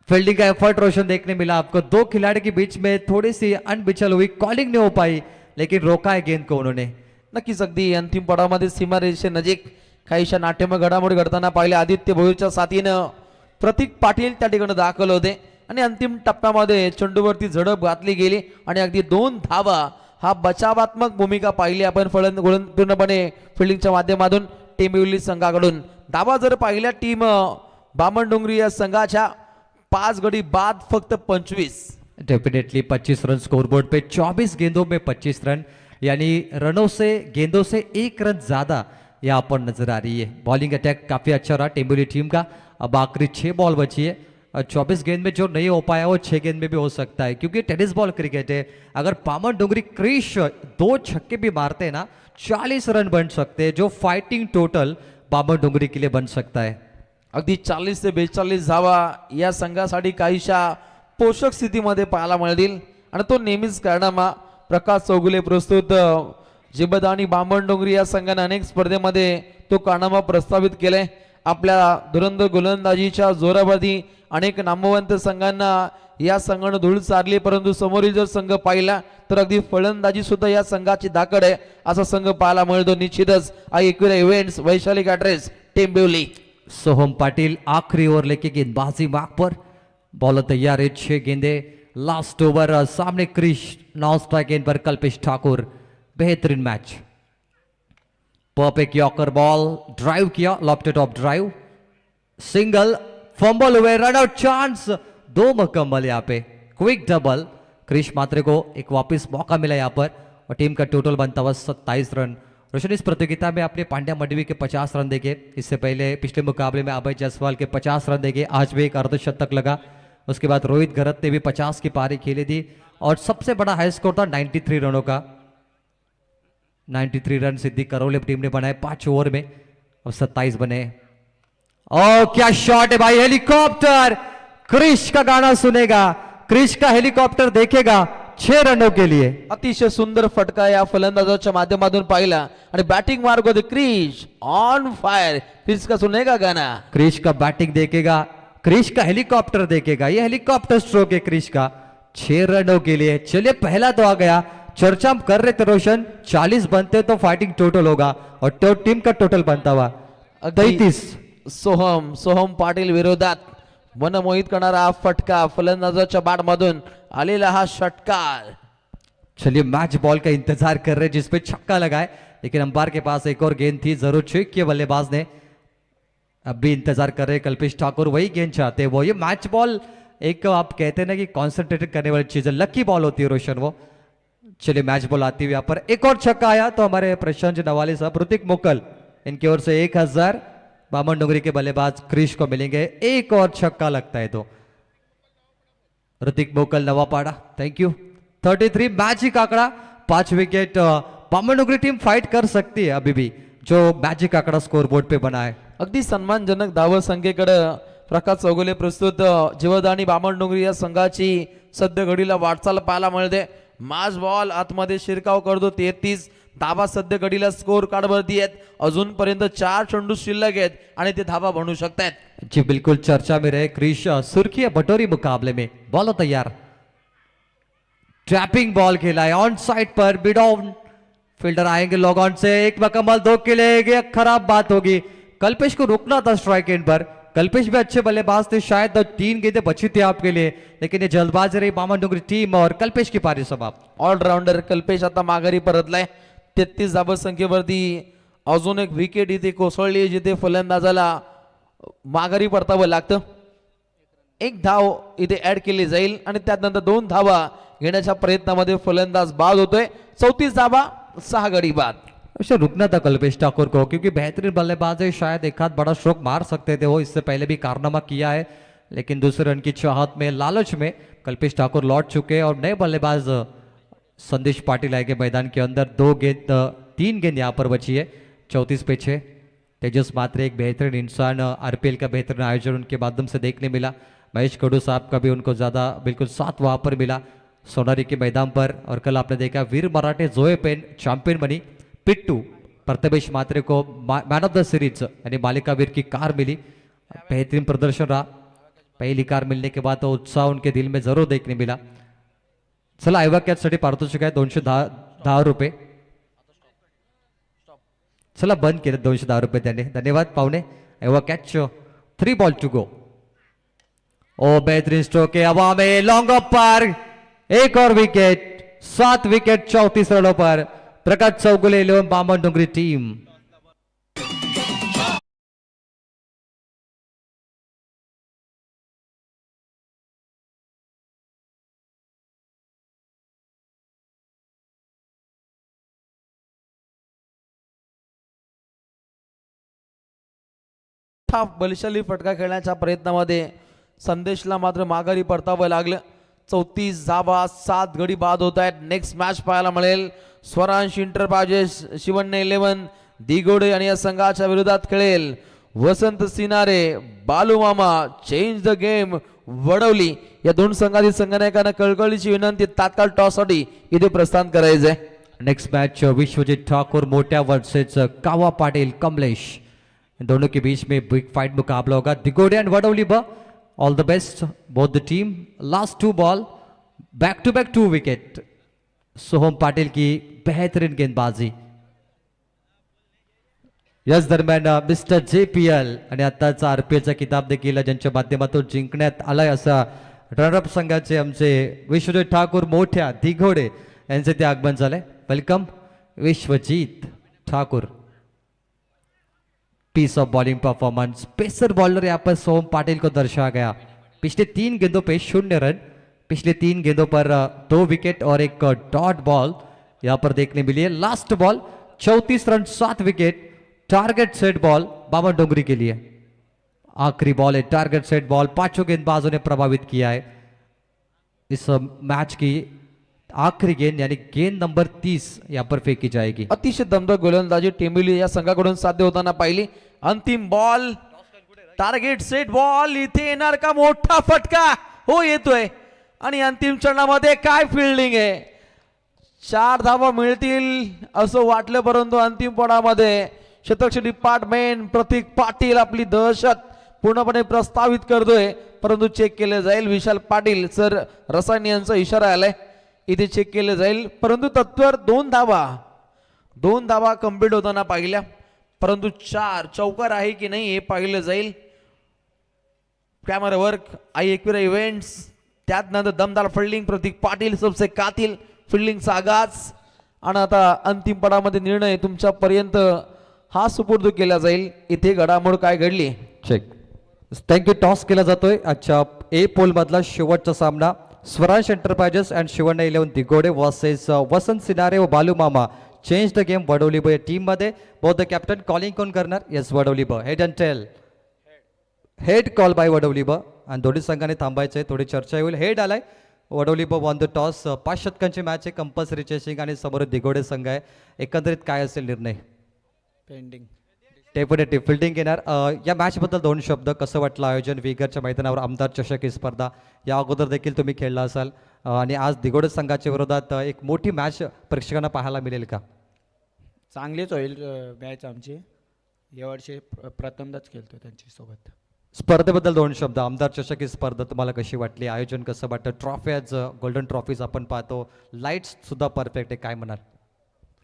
फील्डिंग का एफर्ट रोशन देखने मिला आपको. 2 खिलाड़ी के बीच में थोड़ी सी अनबिचल हुई, कॉलिंग नहीं हो पाई, लेकिन रोका है गेंद को उन्होंने. नक्कीच अगदी अंतिम पडामध्ये सीमारेषे नजीक काहीशा नाट्यमय घडामोडी घडताना पाहिले. आदित्य भोईरच्या साथीनं प्रतीक पाटील त्या ठिकाणी दाखल होते आणि अंतिम टप्प्यामध्ये चेंडूवरती झडप घातली गेली आणि अगदी 2 धावा हा बचावात्मक भूमिका पाहिली आपण पूर्णपणे फिल्डिंगच्या माध्यमातून टेंबिवली संघाकडून. धावा जर पाहिल्या टीम बामन डोंगरी या संघाच्या 5 गडी बाद फक्त 25. डेफिनेटली 25 रन स्कोरबोर्ड पे, 24 गेंदों में 25 रन, यानी रनों से गेंदों से 1 रन ज्यादा यहाँ पर नजर आ रही है. बॉलिंग अटैक काफी अच्छा रहा टेंबुली टीम का. अब आखिरी 6 बॉल बची है. 24 गेंद में जो नहीं हो पाया वो 6 गेंद में भी हो सकता है, क्योंकि टेनिस बॉल क्रिकेट है. अगर बामन डोंगरी क्रिश 2 छक्के भी मारते हैं ना, 40 रन बन सकते हैं, जो फाइटिंग टोटल बामन डोंगरी के लिए बन सकता है. अगदी 40 ते 42 धावा या संघासाठी काहीशा पोषक स्थितीमध्ये पाहायला मिळतील आणि तो नेहमीच कारनामा. प्रकाश चौगुले प्रस्तुत जिबदानी बामन डोंगरी या संघाने अनेक स्पर्धेमध्ये तो कारनामा प्रस्तावित केलाय. आपल्या धुरंधर गोलंदाजीच्या जोरावरती अनेक नामवंत संघांना या संघाने धूळ चारली, परंतु समोरील जर संघ पाहिला तर अगदी फलंदाजी सुद्धा या संघाची धाकड आहे असा संघ पाहायला मिळतो. निश्चितच ऐक्युरा इव्हेंट्स, वैशाली ॲड्रेस, टेंबिवली. सोहम पाटिल आखिरी ओवर लेके गेंदबाजी मार्ग पर. बॉलर तैयार है, 6 गेंदे. लास्ट ओवर सामने क्रिश, 9 स्ट्राइक गेंद पर कल्पेश ठाकुर. बेहतरीन match. Perfect yorker ball, drive किया, lofted off drive, single, fumble हुए, रन आउट चांस, 2 मुकम्मल यहाँ पे, क्विक डबल. क्रिश मात्रे को एक वापस मौका मिला यहाँ पर और टीम का टोटल बनता हुआ 27 रन. रोशन, इस प्रतियोगिता में आपने पांड्या मडवी के 50 रन देखे. इससे पहले पिछले मुकाबले में अभय जायसवाल के 50 रन देखे. आज भी एक अर्धशतक लगा. उसके बाद रोहित घरत ने भी 50 की पारी खेली थी और सबसे बड़ा हाई स्कोर था 93 रनों का. 93 रन सिद्दीक करोले टीम ने बनाए 5 ओवर में और 27 बने. और क्या शॉट है भाई, हेलीकॉप्टर. क्रिश का गाना सुनेगा, क्रिश का हेलीकॉप्टर देखेगा 6 रनों के लिए. अतिशय सुंदर फटका या फलंदाजाच्या माध्यमातून पाहिला आणि बॅटिंग मार्ग होते. क्रिश ऑन फायर, क्रिश का सुनेगा गाना. क्रिश का बैटिंग देखेगा, क्रिश का हेलीकॉप्टर देखेगा. ये हेलीकॉप्टर स्ट्रोक है क्रिश का 6 रनों के लिए. चलिए, पहला तो आ गया. चर्चा हम कर रहे थे रोशन, 40 बनते तो फाइटिंग टोटल होगा और तो टीम का टोटल बनता हुआ. अगदी 33. सोहम पाटील विरोधात मनमोहित करणारा फटका, फलंदाजाच्या बॅट मधून आलेला हा षटकार. चलिए मैच बॉल का इंतजार कर रहे हैं जिसपे छक्का लगा है, लेकिन अंपायर के पास एक और गेंद थी, जरूर चेक किया बल्लेबाज ने. अब भी इंतजार कर रहे हैं कल्पेश ठाकुर, वही गेंद चाहते हैं वो. ये मैच बॉल एक आप कहते हैं ना कि कॉन्सेंट्रेटेड करने वाली चीज है, लकी बॉल होती है रोशन वो. चलिए मैच बॉल आती हुई यहाँ पर एक और छक्का आया तो हमारे प्रशांत नवाले साहब, ऋतिक मुकल इनकी ओर से 1000 बामन डोंगरी के बल्लेबाज क्रिश को मिलेंगे. एक और छक्का लगता है तो Hrithik Mukul Navapada, thank you. 33 magic आंकड़ा, 5 विकेट. बामन डोंगरी टीम फाइट कर सकती है अभी भी, जो मैजिक आंकड़ा स्कोर बोर्ड पे बना है. अगदी सन्मानजनक धाव संख्येकडे प्रकाश चौगुले प्रस्तुत जीवदानी बामण डोंगरी या संघाची सध्या घडीला वाटचाल पाहायला मिळते. मास बॉल आतमध्ये शिरकाव करतो. 33 धाबा सध्या घडीला स्कोर कार्ड वरती आहेत. अजूनपर्यंत 4 चेंडू शिल्लक आहेत आणि ते धाबा बनू शकतात. जी बिल्कुल चर्चा में रहे क्रिश. सुर्खी बटोरी मुकाबले में बॉल तैयार, ट्रैपिंग बॉल खेला है on side per, mid on fielder आएंगे लॉग ऑन से, एक मकम्मल 2 के लिए. खराब बात होगी, कल्पेश को रुकना था स्ट्राइक एंड पर. कल्पेश भी अच्छे बल्लेबाज थे, शायद 3 गेंदें बची थी आपके लिए, लेकिन ये जल्दबाजी रही बामन डोंगरी टीम और कल्पेश की पारी समाप्त. ऑलराऊंडर कल्पेश आता माघारी परतलाय. 33 धाबा संख्येवरती अजून एक विकेट इथे कोसळली, जिथे फलंदाजाला माघारी परतावं लागतं. एक धाव इथे ऍड केली जाईल आणि त्यानंतर 2 धावा घेण्याच्या प्रयत्नामध्ये फलंदाज बाद होतोय. 34 धाबा, 6 गडी बाद. उसे रुकना था कल्पेश ठाकुर को, क्योंकि बेहतरीन बल्लेबाज है, शायद एक हाथ बड़ा स्ट्रोक मार सकते थे वो, इससे पहले भी कारनामा किया है, लेकिन दूसरे रन की चाहत में, लालच में कल्पेश ठाकुर लौट चुके हैं और नए बल्लेबाज संदेश पाटिल आएंगे मैदान के अंदर. 3 गेंद यहाँ पर बची है. 34 पे 6. तेजस मात्रे एक बेहतरीन इंसान, आरपीएल का बेहतरीन आयोजन उनके माध्यम से देखने मिला. महेश कडू साहब का भी उनको ज़्यादा बिल्कुल साथ वहाँ पर मिला सोनारी के मैदान पर. और कल आपने देखा वीर मराठे जोए पेन चैंपियन बनी. पिट्टू प्रथमेश मात्रे को मैन ऑफ द सीरीज यानी मालिका वीर की कार मिली. बेहतरीन प्रदर्शन रहा. पहली कार मिलने के बाद तो उत्साह उनके दिल में जरूर देखने मिला. चला आयवा कॅचसाठी पारितोषिक आहे 210 रुपये. चला बंद केलं 210 रुपये त्याने, धन्यवाद पाहुणे. आयवा कॅच 3 बॉल टू गो. ओ बेहतरीन स्ट्रोक है हवा में, लॉन्ग ऑफ पार, एक और विकेट. 7 विकेट 34 रनों पर. प्रकाश चौगुले 11 बामन डोंगरी टीम. बलशाली फटका खेळण्याच्या प्रयत्नामध्ये संदेशला मात्र माघारी परतावं लागलं. 34 धाबा, 7 गडी बाद होत आहेत. नेक्स्ट मॅच पाहायला मिळेल स्वरांश इंटरप्राइजेस शिवण्य 11 दिगोडे आणि या संघाच्या विरोधात खेळेल वसंत सिनारे बालू मामा चेंज द गेम वडवली. या 2 संघातील संघनायकांना कळकळीची विनंती, तात्काळ टॉससाठी इथे प्रस्थान करायचंय. Next match Vishwajeet Thakur Motiya versus Kawa Patil Kamlesh, इन दोनों के बीच में बिग फाइट मुकाबला होगा. Digode and Vadoli B all the best both the team. Last 2 ball, back to back 2 wicket. Soham Patil की बेहतरीन गेंदबाजी. याच दरम्यान मिस्टर JPL आणि आताचा RPLचा किताब देखील ज्यांच्या माध्यमातून जिंकण्यात आलाय असा रनरअप संघाचे आमचे विश्वजीत ठाकूर मोठ्या दिघोडे यांचे ते आगमन झाले. Welcome Vishwajeet Thakur. Piece of bowling performance. Pacer bowler यहाँ पर सोहम पाटिल को दर्शाया गया. पिछले 3 गेंदों पे 0 रन, पिछले 3 गेंदों पर 2 विकेट और एक डॉट बॉल यहाँ पर देखने मिली है. Last ball 34 run 7 wicket. Target set ball बामन डोंगरी के लिए. आखिरी बॉल है टारगेट सेट बॉल. 5 गेंदबाजों ने प्रभावित किया है. इस मैच की आखिरी गेंद यानी गेंद नंबर 30 यहाँ पर फेंकी जाएगी. अतिशय दमदार गोलंदाजी टेंबिली या संघाकडून साध्य होताना पाहिली. अंतिम बॉल टार्गेट सेट बॉल. इथे येणार का मोठा फटका? हो येतोय. आणि अंतिम चरणामध्ये काय फिल्डिंग आहे. 4 धावा मिळतील असं वाटलं, परंतु अंतिम पडामध्ये शतक डिपार्टमेंट प्रतीक पाटील आपली दहशत पूर्णपणे प्रस्तावित करतोय, परंतु चेक केले जाईल. विशाल पाटील सर रसायन यांचा इशारा आलाय, इथे चेक केले जाईल. परंतु तत्वर 2 धावा कंप्लीट होताना पाहिल्या. परंतु 4 चौकार आहे की नाही हे पाहिलं जाईल. Camera work I Ekvira events. त्यात नंतर दमदार फिल्डिंग प्रतीक पाटील सबसे कातील फिल्डिंगचा आगाज. आणि आता अंतिम पडामध्ये निर्णय तुमच्या पर्यंत हा सुपूर्द केला जाईल. इथे घडामोड काय घडली चेक. थँक्यू. टॉस केला जातोय आजच्या ए पोल मधला शेवटचा सामना Swaraj enterprises and Shivanna 11 Digode versus Vasant Sinare व बालू मामा. चेंज द गेम वडोलीब या टीम मध्ये. बोथ द कॅप्टन कॉलिंग कोण करणार? Yes Vadoli B. Head and tail. Head call by Vadoli B. आणि दोन्ही संघाने थांबायचे. थोडी चर्चा होईल. हेड आलाय. Vadoli B won the toss. 5 षटकांची मॅच आहे. कंपल्सरी चेसिंग आणि समोर दिगोडे संघ आहे. एकंदरीत काय असेल निर्णय? पेंडिंग. डेफिनेटली फिल्डिंग येणार. या मॅचबद्दल 2 शब्द. कसं वाटलं आयोजन? विगरच्या मैदानावर आमदार चषक ही स्पर्धा या अगोदर देखील तुम्ही खेळला असाल आणि आज दिगोडे संघाच्या विरोधात एक मोठी मॅच प्रेक्षकांना पाहायला मिळेल का? चांगलीच होईल मॅच आमची. यावर्षी प्रथमदाच खेळतो त्यांच्यासोबत. स्पर्धेबद्दल 2 शब्द. आमदार चषक ही स्पर्धा तुम्हाला कशी वाटली? आयोजन कसं वाटतं? ट्रॉफ्याज गोल्डन ट्रॉफीज आपण पाहतो. लाईट्स सुद्धा परफेक्ट आहे. काय म्हणाल?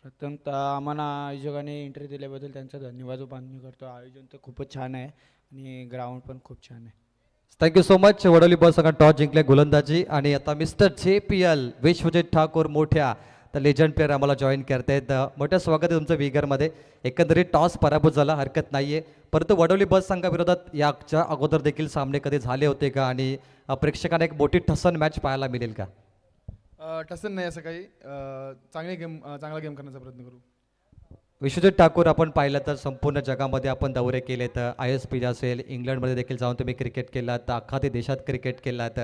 प्रथमतः आम्हाला आयोजकाने इंटरव्ह्यू दिल्याबद्दल त्यांचा धन्यवाद मान्य करतो. आयोजन तर खूपच छान आहे आणि ग्राउंड पण खूप छान आहे. Thank you so much. Vadoli ball संघात टॉस जिंकले गोलंदाजी आणि आता मिस्टर JPL विश्वजित ठाकूर मोठ्या तर लेजंड प्लेअर आम्हाला जॉईन करतायत. मोठं स्वागत आहे तुमचं विगरमध्ये. एकंदरीत टॉस पराभूत झाला, हरकत नाही आहे. परंतु वडोली बस संघाविरोधात याच्या अगोदर देखील सामने कधी झाले होते का? आणि प्रेक्षकांना एक मोठी ठसन मॅच पाहायला मिळेल का? ठसन नाही असं काही. चांगला गेम करण्याचा प्रयत्न करू. विश्वजित ठाकूर आपण पाहिलं तर संपूर्ण जगामध्ये आपण दौरे केले तर ISP असेल, इंग्लंडमध्ये देखील जाऊन तुम्ही क्रिकेट केलात, तर अख्खा ते देशात क्रिकेट केलात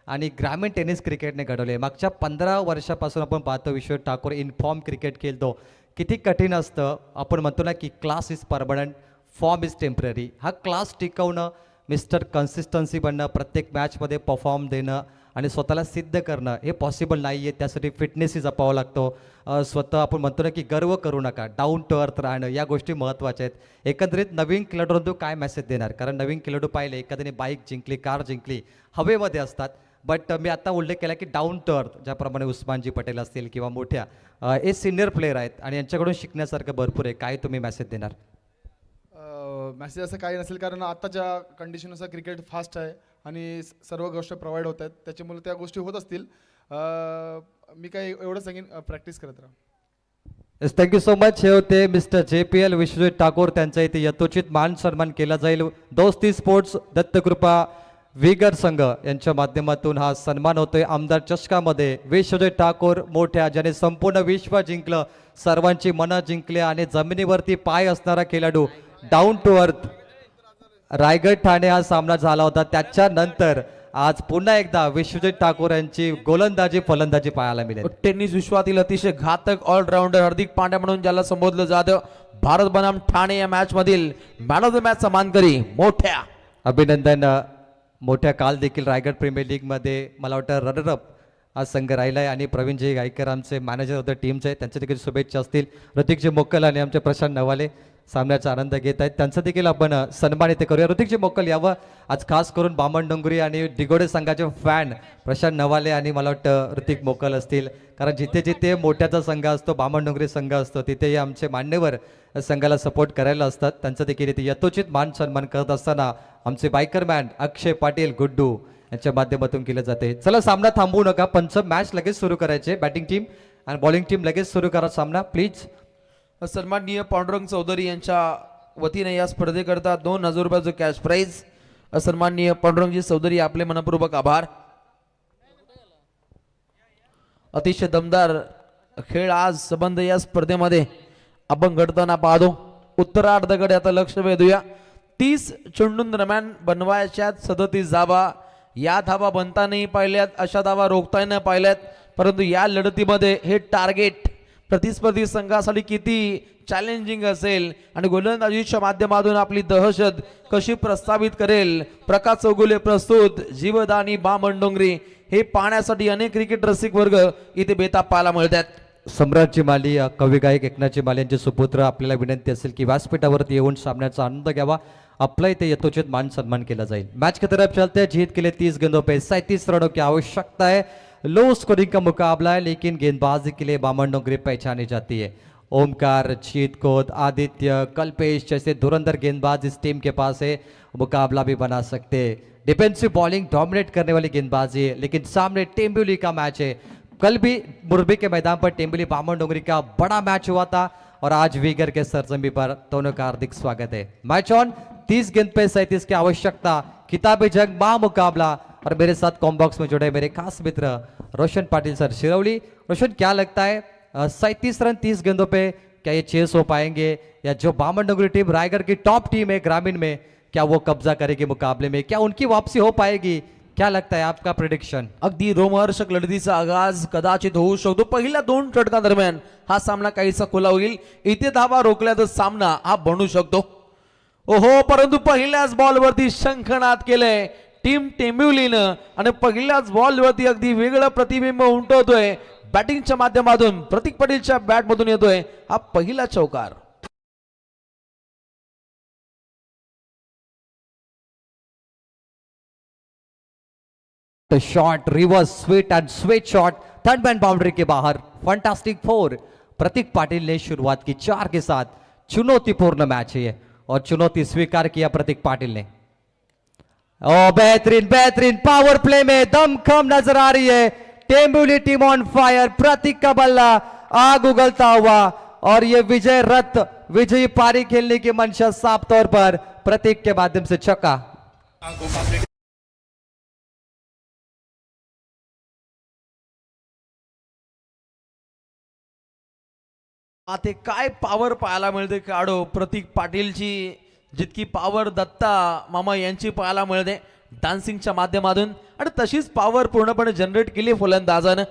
आणि ग्रामीण टेनिस क्रिकेटने घडवले. मागच्या 15 वर्षापासून आपण पाहतो विश्वजित ठाकूर इनफॉर्म क्रिकेट खेळतो. किती कठीण असतं. आपण म्हणतो ना की class is permanent, form is temporary. हा क्लास टिकवणं, मिस्टर कन्सिस्टन्सी बनणं, प्रत्येक मॅचमध्ये परफॉर्म देणं आणि स्वतःला सिद्ध करणं हे पॉसिबल नाही आहे. त्यासाठी फिटनेसही जपावा लागतो. स्वतः आपण म्हणतो ना की गर्व करू नका, डाऊन टू अर्थ राहणं, या गोष्टी महत्त्वाच्या आहेत. एकंदरीत नवीन खेळाडूंना तू काय मेसेज देणार? कारण नवीन खेळाडू पाहिले एखाद्याने बाईक जिंकली, कार जिंकली, हवेमध्ये असतात. बट मी आता उल्लेख केला की डाऊन टू अर्थ, ज्याप्रमाणे उस्मानजी पटेल असतील किंवा मोठ्या हे सिनियर प्लेयर आहेत आणि यांच्याकडून शिकण्यासारखं भरपूर आहे. काय तुम्ही मेसेज देणार? मॅसेज असं काही नसेल, कारण आत्ताच्या कंडिशननुसार क्रिकेट फास्ट आहे आणि सर्व गोष्टी प्रोव्हाइड होत आहेत. त्याच्यामुळे त्या गोष्टी होत असतील. मी काही एवढं सांगेन, प्रॅक्टिस करत राहा. Yes, thank you so much. हे होते मिस्टर JPL विश्वजित ठाकूर. त्यांचा इथे यथोचित मान सन्मान केला जाईल. दोस्ती स्पोर्ट्स दत्तकृपा विगर संघ यांच्या माध्यमातून हा सन्मान होतोय. आमदार चषकामध्ये विश्वजित ठाकूर मोठ्या, ज्याने संपूर्ण विश्व जिंकलं, सर्वांची मनं जिंकली आणि जमिनीवरती पाय असणारा खेळाडू, down to earth. Raigad Thane हा सामना झाला होता. त्याच्यानंतर आज पुन्हा एकदा विश्वजित ठाकूर यांची गोलंदाजी फलंदाजी पाहायला मिळेल. टेनिस विश्वातील अतिशय घातक ऑलराऊंडर हार्दिक पांड्या म्हणून ज्याला संबोधलं जातं, भारत बनाम ठाणे या मॅच मधील मॅन ऑफ द मॅच चा मानकरी मोठ्या. अभिनंदन. मोठ्या काल देखील रायगड प्रीमियर लीगमध्ये मला वाटतं रनरअप हा संघ राहिला आहे आणि प्रवीणजी गायकर आमचे मॅनेजर होते टीमचे, त्यांच्या देखील शुभेच्छा असतील. ऋतिकजी मोक्कल आणि आमचे प्रशांत नवाले सामन्याचा आनंद घेत आहेत, त्यांचा देखील आपण सन्मान इथे करूया. ऋतिकजी मोक्कल यावं आज खास करून बामण डोंगरी आणि दिगोडे संघाचे फॅन प्रशांत नवाले आणि मला वाटतं ऋतिक मोक्कल असतील. कारण जिथे जिथे मोठ्याचा संघ असतो, बामण डोंगरी संघ असतो, तिथेही आमचे मान्यवर संघाला सपोर्ट करायला असतात. त्यांचा देखील इथे यथोचित मान सन्मान करत असताना आमचे बायकर मॅन अक्षय पाटील गुड्डू यांच्या माध्यमातून केलं जाते. चला सामना थांबवू नका. पंच मॅच लगेच सुरू करायचे. बॅटिंग टीम आणि बॉलिंग टीम लगेच सुरू करा सामना प्लीज. सन्माननीय पांडुरंग चौधरी यांच्या वतीने या स्पर्धेकरता 2000 रुपयाचं कॅश प्राइज. सन्माननीय पांडुरंगजी चौधरी, आपले मनपूर्वक आभार. अतिशय दमदार खेळ आज संबंध या स्पर्धेमध्ये आपण घडताना पाहतो. उत्तरार्धाकडे आता लक्ष वेधूया. 30 चेंडूंदरम्यान बनवायच्या 37 धावा. या धावा बनता नाही पाहिल्यात, अशा धावा रोखता न पाहिल्यात. परंतु या लढतीमध्ये हे टार्गेट प्रतिस्पर्धी संघासाठी किती चॅलेंजिंग असेल आणि गोलंदाजीच्या माध्यमातून आपली दहशत कशी प्रस्थापित करेल. प्रकाश चौगुले प्रस्तुत, जीवदानी बामण डोंगरी, हे पाहण्यासाठी अनेक क्रिकेट रसिक वर्ग इथे बेताब पाहायला मिळतात. सम्राटजी माली, कवी गायक एकनाथजी माली यांचे सुपुत्र, आपल्याला विनंती असेल की व्यासपीठावरती येऊन सामन्याचा आनंद घ्यावा. आपला इथे यथोचित मान सन्मान केला जाईल. मैच की तरफ चलते हैं. जीत के लिए 30 गेंदों पे 37 रनों की आवश्यकता है. लो स्कोरिंग का मुकाबला है, लेकिन गेंदबाजी के लिए बामण डोंगरी पहचानी जाती है. ओमकार, चीतकोत, आदित्य, कल्पेश जैसे धुरंधर गेंदबाज इस टीम के पास है, मुकाबला भी बना सकते। डिफेंसिव बॉलिंग डोमिनेट करने वाली गेंदबाजी है, लेकिन सामने टेम्बुली का मैच है। कल भी मुरबी के मैदान पर टेम्बुली बामन डोंगरी का बड़ा मैच हुआ था और आज वीगर के सरजमी पर दोनों का हार्दिक स्वागत है। मैच ऑन, 30 गेंद पे 37 की आवश्यकता, किताबी जंग मुकाबला। और मेरे साथ कॉम्बॉक्स में जुड़े मेरे खास मित्र रोशन पाटिल सर शिरौली। रोशन, क्या लगता है 37 रन 30 गेंदों पे क्या ये चेस हो पाएंगे, या जो बामन डोंगरी टीम रायगढ़ की टॉप टीम है ग्रामीण में, क्या वो कब्जा करेगी मुकाबले में, क्या उनकी वापसी हो पाएगी? क्या लगता है आपका प्रिडिक्शन? अगदी रोमहर्षक लढतीचा आगाज कदाचित होऊ शकतो। पहिल्या 2 षटकांदरम्यान हा सामना काहीसा खुला होईल। इथे धावा रोखल्या तर सामना हा बनू शकतो। ओहो, परंतु पहिल्याच बॉलवरती शंखनाद केलंय टीम टेंबिवलीनं आणि पहिल्याच बॉलवरती अगदी वेगळं प्रतिबिंब उमटवतोय बॅटिंगच्या माध्यमातून। प्रतीक पाटीलच्या बॅटमधून येतोय हा पहिला चौकार। Shot, reverse sweep and sweep shot, third man boundary के बाहर, फंटास्टिक 4। प्रतीक पाटिल ने शुरुआत की 4 के साथ। चुनौतीपूर्ण मैच है ये और चुनौती स्वीकार किया प्रतीक पाटिल ने। ओ बेहतरीन बेहतरीन पावर प्ले में दमखम नजर आ रही है टेम्बुली टीम ऑन फायर। प्रतीक का बल्ला आग उगलता हुआ और ये विजय रथ, विजयी पारी खेलने की मंशा साफ तौर पर प्रतीक के माध्यम से छक्का। ते काय पॉवर पाहायला मिळते खेळाडू प्रतीक पाटीलची, जितकी पॉवर दत्ता मामा यांची पाहायला मिळते डान्सिंगच्या माध्यमातून, आणि तशीच पॉवर पूर्णपणे जनरेट केली फलंदाजानं।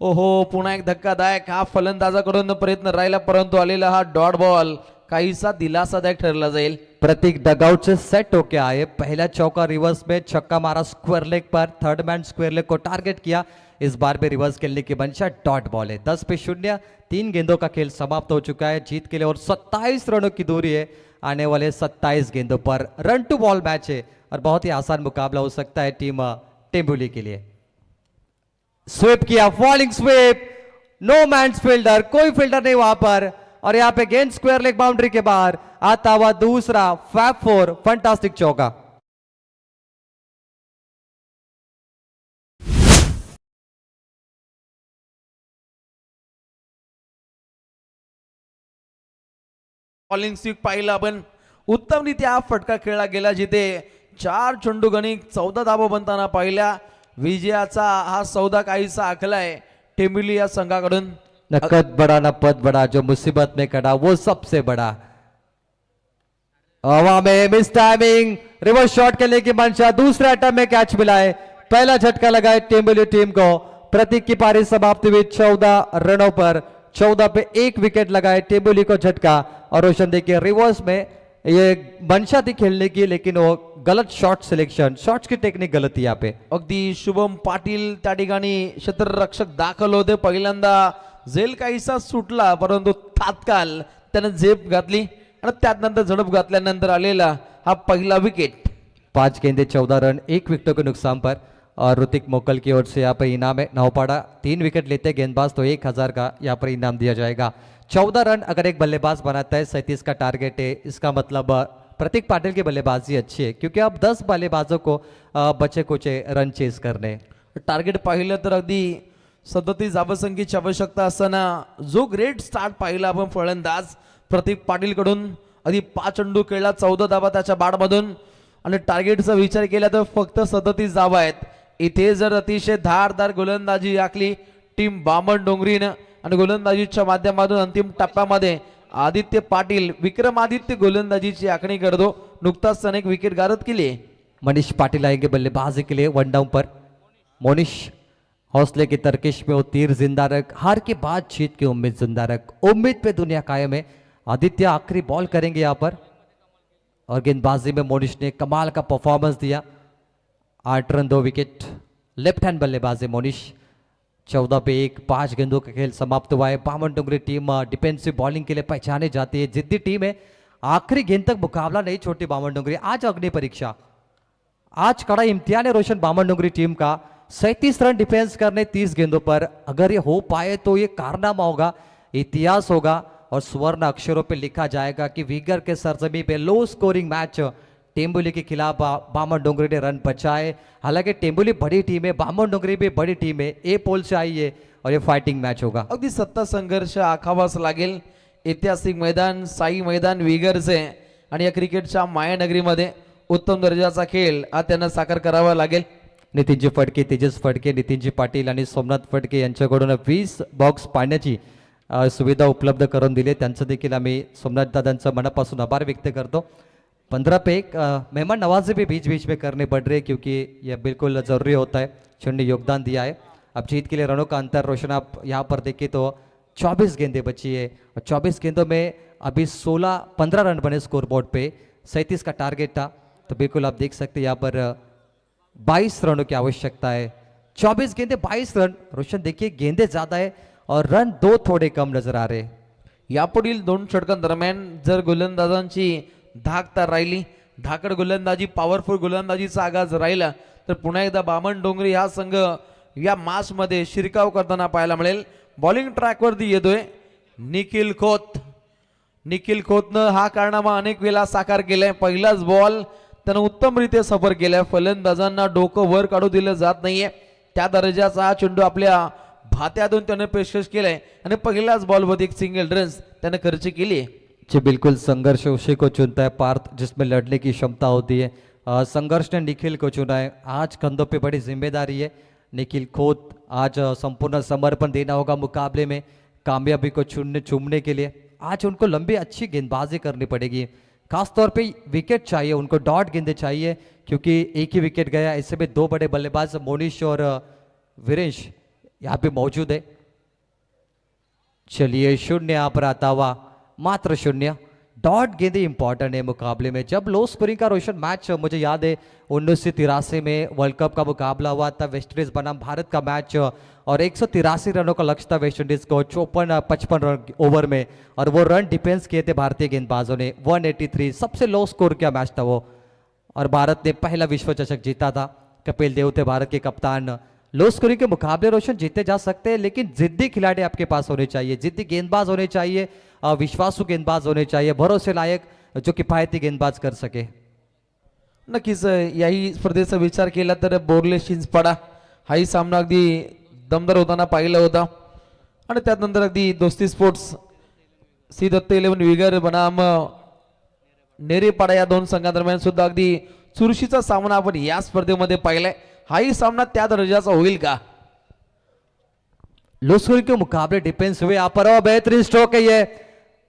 ओहो, पुन्हा एक धक्कादायक हा फलंदाजाकडून प्रयत्न राहिला, परंतु आलेला हा डॉट बॉल काहीसा दिलासादायक ठरला जाईल। प्रतीक डगआउट से सेट होके आए, पहला चौका रिवर्स में छक्का मारा स्क्वायर लेग पर, थर्ड मैन स्क्वायर लेग को टारगेट किया। इस बार भी रिवर्स खेलने की मंशा, डॉट बॉल है। 10 पे 0, 3 गेंदों का खेल समाप्त हो चुका है जीत के लिए और 27 रनों की दूरी है आने वाले 27 गेंदों पर। रन टू बॉल मैच है और बहुत ही आसान मुकाबला हो सकता है टीम टेम्बुली के लिए। स्वीप किया, falling sweep, no man's fielder, कोई फील्डर नहीं वहां पर, और यहां पे गेंद स्क्वायर लेग बाउंड्री के बाहर आता हुआ दूसरा फैब 4, फंटास्टिक चौका। बॉलिंग स्वीप पाहिला आपण, उत्तमरित्या फटका खेळला गेला, जिथे 4 चेंडू गणिक 14 धावा बनताना पाहिल्या। विजयाचा हा सौदा काहीसा आखलाय टेंबिवली या संघाकडून। न कद बड़ा न पद बड़ा, जो मुसीबत में खड़ा वो सबसे बड़ा। हवा में मिस टाइमिंग, रिवर्स शॉट खेलने की मंशा, दूसरे अटैम्प में कैच मिला है। पहला झटका लगा है टेम्बुली टीम को। प्रतीक की पारी समाप्त हुई 14 रनों पर, 14 पे 1 विकेट लगा है टेम्बुली को झटका। और रोशन देखिए, रिवर्स में ये मंशा थी खेलने की, लेकिन वो गलत शॉट सिलेक्शन, शॉट्स की टेक्निक गलत थी यहाँ पे। अगदी शुभम पाटील त्या ठिकाणी क्षेत्ररक्षक दाखल होते। पहिल्यांदा झेल काहीसा सुटला, परंतु तात्काळ त्याने झेप घातली आणि त्यानंतर झडप घातल्यानंतर आलेला हा पहिला विकेट। 5 गेंदे 14 रन, 1 विकेटों के नुकसान पर। और ऋतिक मोकल की ओर से यहाँ पर इनाम है नौपाड़ा। 3 विकेट लेते गेंदबाज तो 1000 का यहाँ पर इनाम दिया जाएगा। 14 रन अगर एक बल्लेबाज बनाता है, 37 का टारगेट है, इसका मतलब प्रतीक पाटिल की बल्लेबाजी अच्छी है, क्योंकि अब 10 बल्लेबाजों को बचे कुचे रन चेस करने। टार्गेट पाहिलं तर अगदी 37 धावसंख्येची आवश्यकता असताना जो ग्रेट स्टार्ट पाहिला आपण फलंदाज प्रतीक पाटील कडून, अगदी 5 चेंडू खेळला, 14 धावा त्याच्या बॅटमधून, आणि टार्गेटचा विचार केला तर फक्त 37 धावा आहेत। इथे जर अतिशय धारदार गोलंदाजी आखली टीम बामन डोंगरीनं, आणि गोलंदाजीच्या माध्यमातून अंतिम टप्प्यामध्ये आदित्य पाटील विक्रमादित्य गोलंदाजीची आखणी करतो। नुकताच त्याने एक विकेट गारद केली। मनीष पाटिल आएंगे बल्लेबाजी के लिए 1 डाउन पर। मोनिश हौसले की तरकीश में वो तीर जिंदा रख, हार के बाद जीत की उम्मीद जिंदा रख, उम्मीद पे दुनिया कायम है। आदित्य आखिरी बॉल करेंगे यहाँ पर, और गेंदबाजी में मोनिश ने कमाल का परफॉर्मेंस दिया। 8 रन 2 विकेट, लेफ्ट हैंड बल्लेबाज है मोनिश। 14 पे 1, 5 गेंदों का खेल समाप्त हुआ है। बामन डोंगरी टीम डिफेंसिव बॉलिंग के लिए पहचानी जाती है, जिद्दी टीम है। आखिरी गेंद तक मुकाबला नहीं छोड़ती बामन डोंगरी। आज अग्नि परीक्षा, आज कड़ा इम्तिहान है रोशन बामन डोंगरी टीम का। 37 रन डिफेंस करने 30 गेंदों पर, अगर ये हो पाए तो ये कारनामा होगा। इतिहास होगा और स्वर्ण अक्षरों पे लिखा जाएगा कि विगर के सरजमी पे लो स्कोरिंग मैच टेम्बुली के खिलाफ बामन डोंगरी ने रन बचाए। हालांकि टेम्बुली बड़ी टीम है, बामन डोंगरी भी बड़ी टीम है, ए पोल से आई है और ये फाइटिंग मैच होगा। अगदी सत्ता संघर्ष आखावाच लागेल। ऐतिहासिक मैदान साई मैदान विगरचे आणि या क्रिकेटच्या मायानगरीमध्ये उत्तम दर्जाचा खेळ हा त्यांना साकार करावा लागेल। नितीनजी फडके, तेजस फडके, नितीनजी पाटील आणि सोमनाथ फडके यांच्याकडून 20 बॉक्स पाण्याची सुविधा उपलब्ध करून दिली। त्यांचं देखील आम्ही सोमनाथ दादांचं मनापासून आभार व्यक्त करतो। 15 पे 1 मेहमान नवाजी भी बीच बीच में करने पड़ रहे हैं क्योंकि यह बिल्कुल ज़रूरी होता है। जिन्होंने योगदान दिया है। अब जीत के लिए रनों का अंतर रोशन आप यहाँ पर देखिए तो 24 गेंदें बची है और 24 गेंदों में अभी 15 रन बने स्कोर बोर्ड पे। 37 का टारगेट था, तो बिल्कुल आप देख सकते हैं यहाँ पर 22 रनों की आवश्यकता है। 24 गेंदे 22 रन। रोशन देखिए गेंदे ज़्यादा है और रन 2 थोड़े कम नजर आ रहे हैं। यापुढील 2 षटकांदरम्यान जर गोलंदाजांची धाकता राहिली, धाकड गोलंदाजी, पॉवरफुल गोलंदाजीचा आगाज राहिला तर पुन्हा एकदा बामन डोंगरी हा संघ या मासमध्ये शिरकाव करताना पाहायला मिळेल। बॉलिंग ट्रॅकवरती येतोय निखिल खोत। निखिल खोतनं हा कारनामा अनेक वेळा साकार केलाय। पहिलाच बॉल त्यानं उत्तमरित्या सफर केलाय। फलंदाजांना डोकं वर काढू दिलं जात नाहीये, त्या दर्जाचा हा चेंडू आपल्या भात्यातून त्यानं पेशकश केलाय आणि पहिलाच बॉलमध्ये एक सिंगल रन्स त्यानं खर्च केली आहे। जी बिल्कुल संघर्ष उसी को चुनता है पार्थ जिसमें लड़ने की क्षमता होती है। संघर्ष ने निखिल को चुना है। आज कंधों पे बड़ी जिम्मेदारी है। निखिल खोत आज संपूर्ण समर्पण देना होगा मुकाबले में कामयाबी को चूमने के लिए। आज उनको लंबी अच्छी गेंदबाजी करनी पड़ेगी। खास तौर पे विकेट चाहिए उनको, डॉट गेंदे चाहिए क्योंकि एक ही विकेट गया। ऐसे में 2 बड़े बल्लेबाज मोनिश और वीरेश यहाँ पे मौजूद है। चलिए 0 यहाँ पर आता हुआ, मात्र 0। डॉट गेंदे इंपॉर्टेंट है मुकाबले में। जब लो स्कोरिंग का रोशन मैच मुझे याद है 1983 में वर्ल्ड कप का मुकाबला हुआ था, वेस्ट इंडीज बनाम भारत का मैच और 183 रनों का लक्ष्य था वेस्ट इंडीज को 54-55 रन ओवर में और वो रन डिफेंस किए थे भारतीय गेंदबाजों ने। 183 सबसे लो स्कोर का मैच था वो और भारत ने पहला विश्व चषक जीता था। कपिल देव थे भारत के कप्तान। लो स्कोरिंग के मुकाबले रोशन जीते जा सकते हैं लेकिन जिद्दी खिलाड़ी आपके पास होने चाहिए, जिद्दी गेंदबाज होने चाहिए, विश्वासू गेंदबाज होने चाहिए, भरोसे लायक जो किफायती गेंदबाज कर सके। नक्कीच याही स्पर्धेचा विचार केला तर बोर्ले चिंचपाडा हाही सामना अगदी दमदार होताना पाहिला होता आणि त्यानंतर अगदी दोस्ती स्पोर्ट्स सी दत्त 11 विगर बनाम नेरेपाडा या 2 संघांदरम्यान सुद्धा अगदी चुरशीचा सामना आपण या स्पर्धेमध्ये पाहिलाय। हाही सामना त्या दर्जाचा होईल का? लो स्कोरिंग के मुकाबले डिफेंस हुए यहाँ पर। बेहतरीन स्ट्रोक है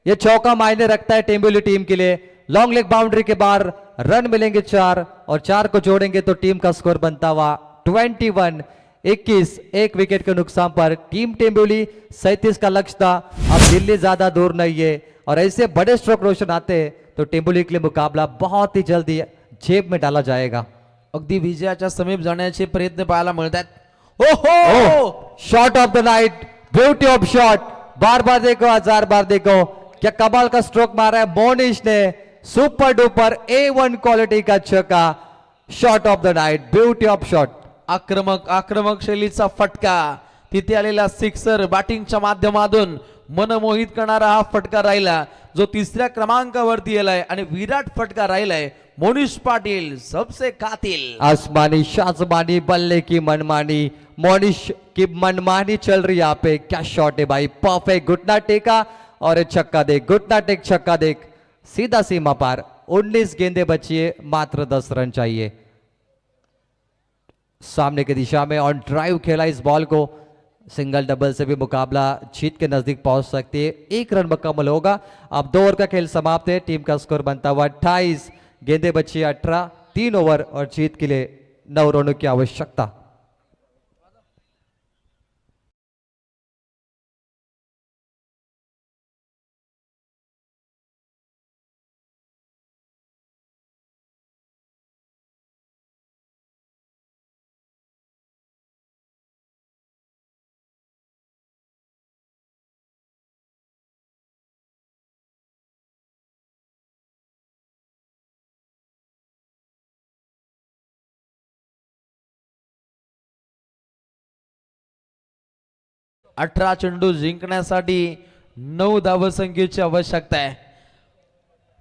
ये चौका मायने रखता है टेम्बुली टीम के लिए। लॉन्ग लेग बाउंड्री के बाहर रन मिलेंगे 4 और 4 को जोड़ेंगे तो टीम का स्कोर बनता हुआ 21-21। 1 विकेट के नुकसान पर टीम टेम्बुली 37 का लक्ष्य था। अब दिल्ली ज्यादा दूर नहीं है और ऐसे बड़े स्ट्रोक रोशन आते हैं तो टेम्बुली के लिए मुकाबला बहुत ही जल्दी जेब में डाला जाएगा। अगदी विजयाच्या समीप जाण्याचे प्रयत्न पाहायला मिळतात। ओहो shot of the night, beauty of shot. बार बार देखो, 1000 बार देखो, क्या कमाल का स्ट्रोक मारा है मोनिश ने। सुपर डुपर A1 क्वालिटी का छक्का। Shot of the night, beauty of shot. आक्रमक शैलीचा फटका, तिथे आलेला सिक्सर बॅटिंगच्या माध्यमातून मनमोहित करणारा हा फटका राहिला जो 3ऱ्या क्रमांकावरती आलाय आणि विराट फटका राहिलाय मोनिश पाटील सबसे कातिल। आसमानी शाजमानी बल्ले की मनमानी, मोनिश की मनमानी चल रही यहाँ पे। क्या शॉट है भाई, परफेक्ट। घुटना टेका और छक्का देख, घुटना टेक छक्का देख, सीधा सीमा पार। 19 गेंदे बची है, मात्र 10 रन चाहिए। सामने की दिशा में ऑन ड्राइव खेला इस बॉल को। सिंगल डबल से भी मुकाबला जीत के नजदीक पहुंच सकती है। 1 रन मुकम्मल होगा। अब 2 ओवर का खेल समाप्त है। टीम का स्कोर बनता हुआ 28। गेंदे बची 18। 3 ओवर और जीत के लिए 9 रनों की आवश्यकता। अठरा चेंडू जिंकण्यासाठी 9 धावसंख्येची आवश्यकता आहे.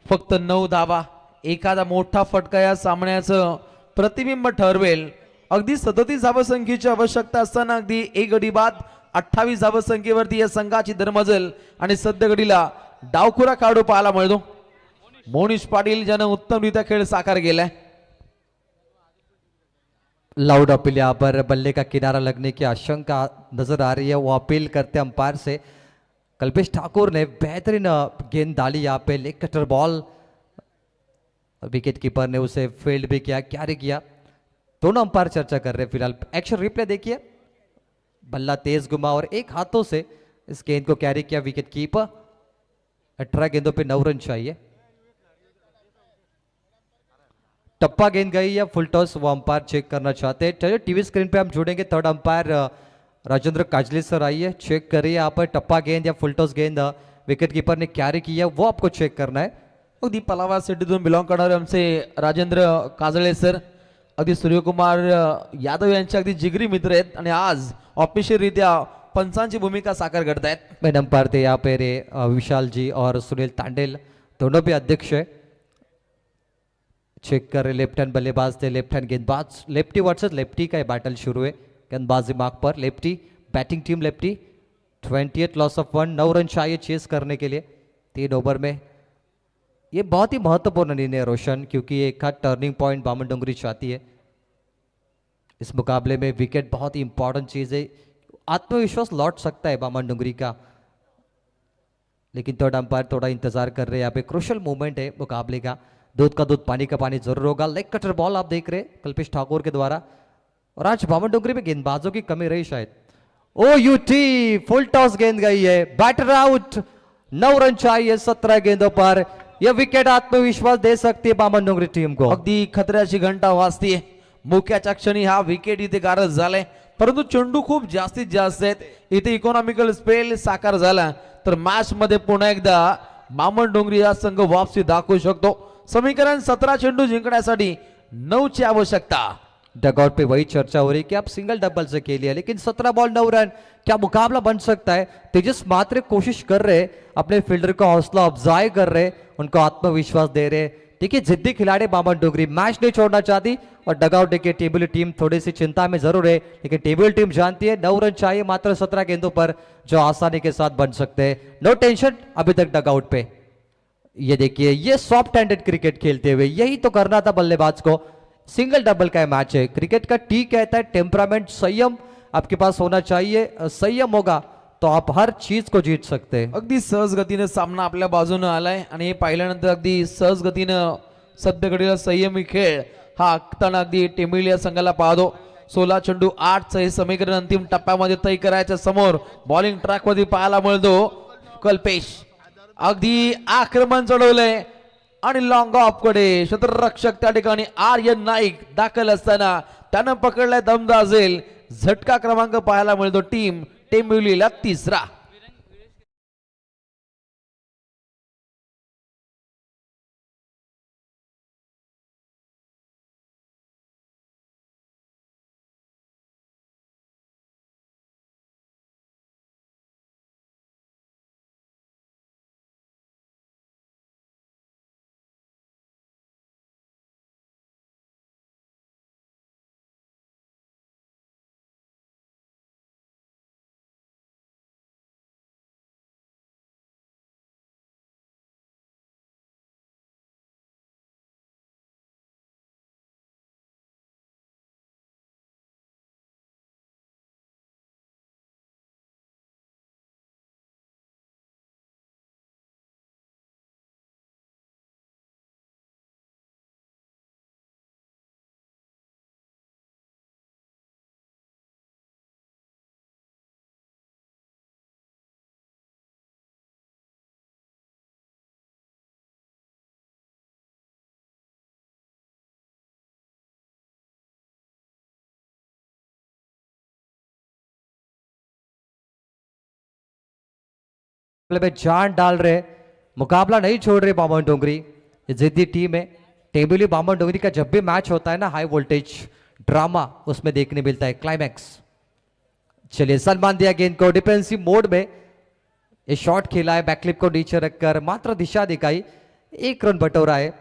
फक्त 9 धावा. एखादा मोठा फटका या सामन्याचं प्रतिबिंब ठरवेल. अगदी 37 धावसंख्येची आवश्यकता असताना अगदी एक गडी बाद 28 धावसंख्येवरती या संघाची दरमजल आणि सध्या घडीला डावखुरा खेळाडू पाहायला मिळतो. मोनिश पाटील ज्यानं उत्तमरित्या खेळ साकार केलाय. लाउड अपील यहाँ पर बल्ले का किनारा लगने की आशंका नजर आ रही है, वो अपील करते अंपायर से. कल्पेश ठाकुर ने बेहतरीन गेंद डाली यहाँ पे, leg cutter ball. Wicket keeper ने उसे फील्ड भी किया, कैरी किया. दोनों अंपायर चर्चा कर रहे हैं फिलहाल. एक्शन रिप्ले देखिए. बल्ला तेज घुमा और एक हाथों से इस गेंद को कैरी किया विकेट कीपर. 18 गेंदों पे 9 रन चाहिए. टप्पा गेंद गई या फुल टॉस, वो अंपायर चेक करना चाहते हैं. चलिए टीवी स्क्रीन पे हम जुड़ेंगे. थर्ड अंपायर राजेंद्र काजली सर आइए, चेक करिए यहाँ पर टप्पा गेंद या फुल टॉस गेंद विकेट कीपर ने कैरी की है, वो आपको चेक करना है. अगदी पलावा सिटीतून बिलॉंग करणारे आमचे राजेंद्र काजळे सर अगदी सूर्यकुमार यादव यांचे अगदी जिगरी मित्र आहेत आणि आज ऑफिशियलरित्या पंचांची भूमिका साकार करतायत. मेन अंपायर थे यहाँ पे विशाल जी और सुनील तांडेल, दोनों भी अध्यक्ष है. चेक कर रहे लेफ्ट हैंड बल्लेबाज थे, लेफ्ट हैंड गेंदबाज. लेफ्टी वर्सेस लेफ्टी का ये बैटल शुरू है. गेंदबाजी mark per lefty, batting team lefty. 28 loss of 1, 9 run चाहिए चेस करने के लिए 3 ओवर में. ये बहुत ही महत्वपूर्ण निर्णय है रोशन, क्योंकि एक हाथ टर्निंग पॉइंट बामन डोंगरी चाहती है. इस मुकाबले में विकेट बहुत ही इंपॉर्टेंट चीज है. आत्मविश्वास लौट सकता है बामन डोंगरी का, लेकिन थर्ड अंपायर थोड़ा इंतजार कर रहे हैं. यहाँ पे क्रुशियल मूवमेंट है मुकाबले का. दूध का दूध पानी का पानी जरूर होगा. लेग कटर बॉल आप देख रहे हैं कल्पेश ठाकुर के द्वारा. और आज बामन डोंगरी में गेंदबाजों की कमी रही शायद. ओ यूटी फुल टॉस गेंद गई है, बैटर आउट. 9 रन चाहिए 17 गेंदों पर. यह विकेट आत्मविश्वास दे सकती है बामन डोंगरी टीम को. अगदी खतऱ्याची घंटा वाजतीये. मुख्याच्या क्षणी हा विकेट इथे गारज झालाय, परंतु चेंडू खूप जास्तीत जास्त आहेत. इथे इकॉनॉमिकल स्पेल साकार झाला तर मॅच मध्ये पुन्हा एकदा बामन डोंगरी हा संघ वापसी दाखवू शकतो. समीकरण 17 चेंडू जिंकण्यासाठी 9 ची आवश्यकता. डगआउट पे वही चर्चा हो रही कि आप सिंगल डबल से खेलिए, लेकिन 17 बॉल 9 रन, क्या मुकाबला बन सकता है? तेजस मात्र कोशिश कर रहे, अपने फील्डर का हौसला अफजाई कर रहे, उनको आत्मविश्वास दे रहे. देखिए जिद्दी खिलाड़ी बामन डोंगरी मैच नहीं छोड़ना चाहती. और डगआउट देखिए टेबल टीम थोड़ी सी चिंता में जरूर है, लेकिन टेबल टीम जानती है 9 रन चाहिए मात्र 17 गेंदों पर, जो आसानी के साथ बन सकते हैं. नो टेंशन अभी तक डगआउट पे. ये देखिए ये सॉफ्ट हैंडेड क्रिकेट खेलते हुए यही तो करना था बल्लेबाज को. सिंगल डबल का मैच है. क्रिकेट का टी कहता है टेम्परामेंट, संयम आपके पास होना चाहिए. संयम होगा तो आप हर चीज को जीत सकते हैं. अगदी सहज गतीने सामना आपल्या बाजूने आलाय आणि हे पाहिल्यानंतर अगदी सहज गतीनं सध्या घडीला संयमी खेळ हा आखताना अगदी टेमिलिया संघाला पाहतो. 16 चेंडू 8 हे समीकरण अंतिम टप्प्यामध्ये तय करायच्या समोर बॉलिंग ट्रॅक मध्ये पाहायला मिळतो. कल्पेश अगदी आक्रमण चढवलंय आणि लॉंग ऑफ कडे क्षेत्ररक्षक त्या ठिकाणी आर्यन नाईक दाखल असताना त्यानं पकडलाय दमदाजेल. झटका क्रमांक पाहायला मिळतो टीम टेंबिवलीला 3रा. में जान डाल रहे, मुकाबला नहीं छोड़ रहे बामन डोंगरी. ये जिद्दी टीम है. टेबुली बामन डोंगरी का जब भी मैच होता है ना, हाई वोल्टेज ड्रामा उसमें देखने मिलता है, क्लाइमैक्स. चलिए सलमान दिया गेंद को डिफेंसिव मोड में. ये शॉट खेला है, बैकलिप को नीचे रखकर मात्र दिशा दिखाई, 1 रन बटोरा है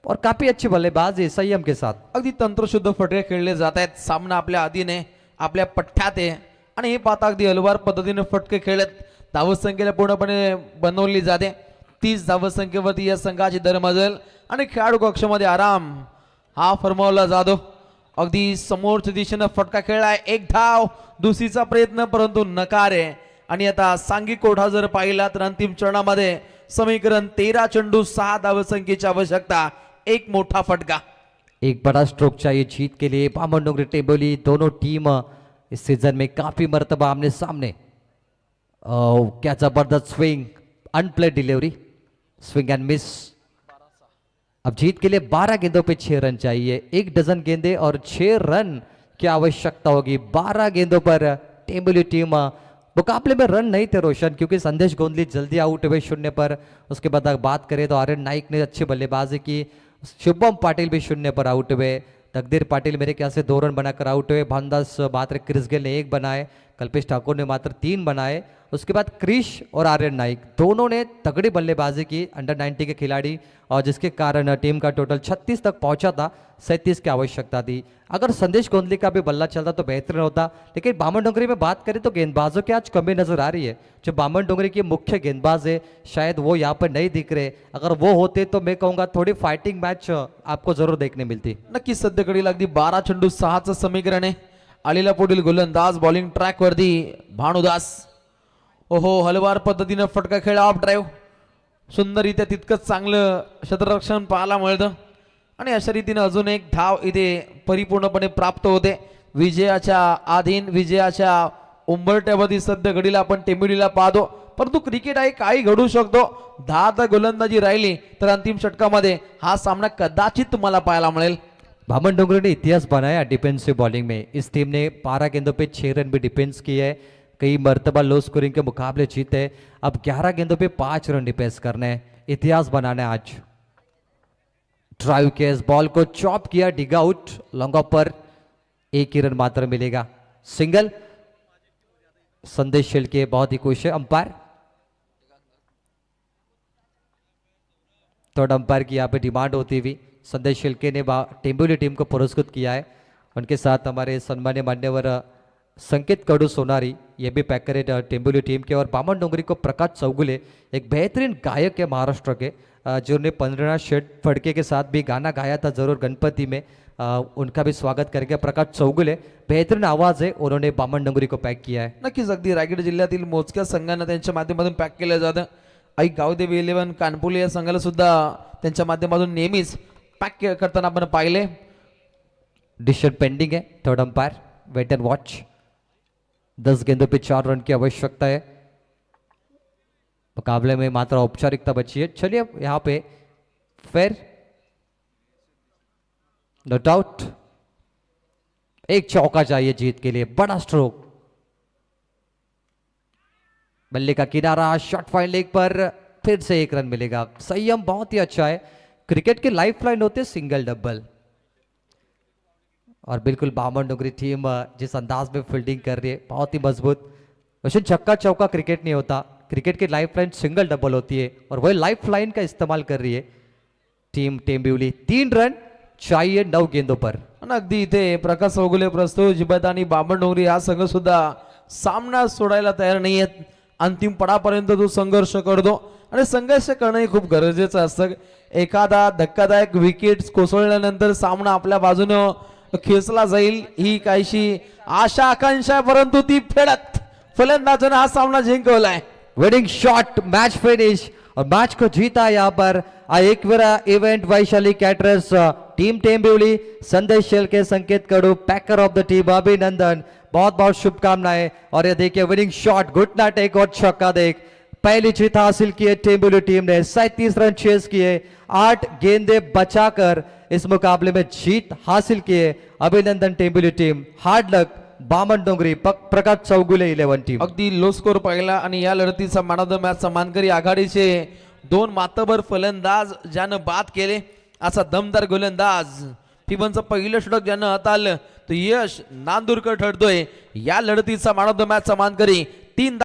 और काफी अच्छी बल्लेबाजी संयम के साथ. अगदी तंत्रशुद्ध फटके खेळले जात आहेत. सामना आपल्या अधीने आपल्या पठ्ठ्यात आहे आणि हे पाहता अगदी हलवार पद्धतीने फटके खेळत धावत संख्येला पूर्णपणे बनवली जाते. 30 धावत संख्येवरती या संघाची दरमजल आणि खेळाडू कक्षामध्ये आराम हा फरमावला जातो. अगदी समोरच्या दिशेनं फटका खेळलाय, 1 धाव, दुसरीचा प्रयत्न परंतु नकार आहे. आणि आता सांघिक कोठा जर पाहिला तर अंतिम चरणामध्ये समीकरण 13 चेंडू 6 धावत संख्येची आवश्यकता, 1 मोठा फटका. एक बड़ा स्ट्रोक चाहिए जीत के लिए. बामन डोंगरी टेबोली दोनों टीम इस सीजन में काफी मर्तबा आमने सामने. क्या जबरदस्त swing, unplayed delivery, swing and miss. अब जीत के लिए 12 गेंदों पे 6 रन चाहिए. 1 डजन गेंदे और 6 रन की आवश्यकता होगी. 12 गेंदों पर टेबोली टीम मुकाबले में रन नहीं थे रोशन, क्योंकि संदेश गोंदली जल्दी आउट हुए 0 पर. उसके बाद अगर बात करें तो आर्यन नाइक ने अच्छी बल्लेबाजी की. शुभम पाटिल भी 0 पर आउट हुए. तकदीर पाटिल मेरे ख्याल से 2 रन बनाकर आउट हुए. भानदास मात्र क्रिस गेल ने 1 बनाए, कल्पेश ठाकुर ने मात्र 3 बनाए. उसके बाद क्रिश और आर्यन नाइक दोनों ने तगड़ी बल्लेबाजी की, अंडर 90 के खिलाड़ी, और जिसके कारण टीम का टोटल 36 तक पहुंचा था. 37 की आवश्यकता थी. अगर संदेश गोंदली का भी बल्ला चलता तो बेहतरीन होता. लेकिन बामन डोंगरी में बात करें तो गेंदबाजों की आज कमी नजर आ रही है. जो बामन डोंगरी की मुख्य गेंदबाज है शायद वो यहाँ पर नहीं दिख रहे. अगर वो होते तो मैं कहूँगा थोड़ी फाइटिंग मैच आपको जरूर देखने मिलती. नक्कीच सध्या घडीला अगदी 12 चेंडू 6चं समीकरण आहे. आलेला पुढील गोलंदाज बॉलिंग ट्रॅक वरती भानुदास. ओहो, हलवार पद्धतीनं फटका खेळ, ऑफ ड्राईव्ह, सुंदररित्या तितकंच चांगलं क्षेत्ररक्षण पाहायला मिळतं. आणि अशा रीतीने अजून 1 धाव इथे परिपूर्णपणे प्राप्त होते. विजयाच्या आधीन, विजयाच्या उंबरट्यावरती सध्या घडीला आपण टेंबिवलीला पाहतो. परंतु क्रिकेट आहे, काही घडू शकतो. 10 गोलंदाजी राहिली तर अंतिम षटकामध्ये हा सामना कदाचित तुम्हाला पाहायला मिळेल. बामन डोंगरी ने इतिहास बनाया डिफेंसिव बॉलिंग में. इस टीम ने 12 गेंदों पे 6 रन भी डिफेंस किए है. कई मर्तबा लो स्कोरिंग के मुकाबले जीते. अब 11 गेंदों पे 5 रन डिफेंस करने हैं. इतिहास बनाना है आज. ड्राइव के इस बॉल को चॉप किया, डिग आउट, लॉन्ग ऑफ पर 1 ही रन मात्र मिलेगा. सिंगल. संदेश शेलके बहुत ही खुश है. अंपायर, थर्ड अंपायर की यहाँ पे डिमांड होती हुई संदेश शेलके ने टेंबुली टीम को पुरस्कृत किया है. उनके साथ हमारे सम्मान्य मान्यवर संकेत कडू सोनारी, ये भी पैकर है टेंबुली टीम के. और बामन डोंगरी को प्रकाश चौगुले, एक बेहतरीन गायक है महाराष्ट्र के, जिन्होंने 15 शेड फड़के के साथ भी गाना गाया था जरूर गणपति में. उनका भी स्वागत करेंगे. प्रकाश चौगुले, बेहतरीन आवाज है, उन्होंने बामन डोंगरी को पैक किया है. नक्कीच अगदी रायगड जिल्ह्यातील मोजक्या संघांना त्यांच्या माध्यमातून पॅक केलं जातं. आई गावदेवी 11 कानपुले या संघाला सुद्धा त्यांच्या माध्यमातून नेहमीच पॅक करताना आपण पाहिले. डिसीजन पेंडिंग है. Third umpire wait and watch. 10 गेंदों पे 4 रन की आवश्यकता है. मुकाबले में मात्र औपचारिकता बची है. चलिए अब यहाँ पे फेयर, नॉट आउट. 1 चौका चाहिए जीत के लिए. बड़ा स्ट्रोक, बल्ले का किनारा, शॉट फाइन लेग पर फिर से 1 रन मिलेगा. संयम बहुत ही अच्छा है. क्रिकेट की लाइफ लाइन होते सिंगल डबल. और बिल्कुल बामन डोंगरी टीम जिस अंदाज में फील्डिंग कर रही है बहुत ही मजबूत. वैसे छक्का चौका क्रिकेट नहीं होता. क्रिकेट की लाइफ लाइन सिंगल डबल होती है और वही लाइफ लाइन का इस्तेमाल कर रही है टीम टेंबिवली. 3 रन चाहिए 9 गेंदों पर. आणि अगदी इथे प्रकाश चौगुले प्रस्तुत जिबत आणि बामन डोंगरी हा संघ सुद्धा सामना सोडायला तयार नाही आहेत. अंतिम पडापर्यंत तो संघर्ष करतो आणि संघर्ष करणं हे खूप गरजेचं असतं. एखादा धक्कादायक विकेट कोसळल्यानंतर सामना आपल्या बाजूनं खेचला जाईल ही काहीशी आशा आकांक्षा आहे, परंतु ती फेडत फलंदाजाने हा सामना जिंकवलाय. विनिंग शॉट, मैच फिनिश और मैच को जीता यहाँ पर Ekvira event Vaishali caterers team Tembivli. Sandesh Shelke, Sanket Kadu, packer of the team, अभिनंदन, बहुत बहुत शुभकामनाएं. और ये देखिए विनिंग शॉट, घुटना टेक और छक्का देख. पहली जीत हासिल की है टेंबिवली टीम ने. 37 रन चेस किए, 8 गेंदे बचाकर इस मुकाबले में जीत हासिल किए. अभिनंदन टेंबिवली टीम. हार्ड लक बामन डोंगरी, प्रकाश चौगुले 11 टीम. अगदी लो स्कोर पाहिला आणि या लढतीचा मॅन ऑफ द मॅच सन्मानकरी आघाडीचे 2 मातबर फलंदाज ज्यानं बाद केले. असा दमदार गोलंदाज फिबनचं पहिलं षटक ज्यानं हाताळलं तो यश नांदुरकर ठरतोय. या लढतीचा मॅन ऑफ द मॅच सन्मानकरी 3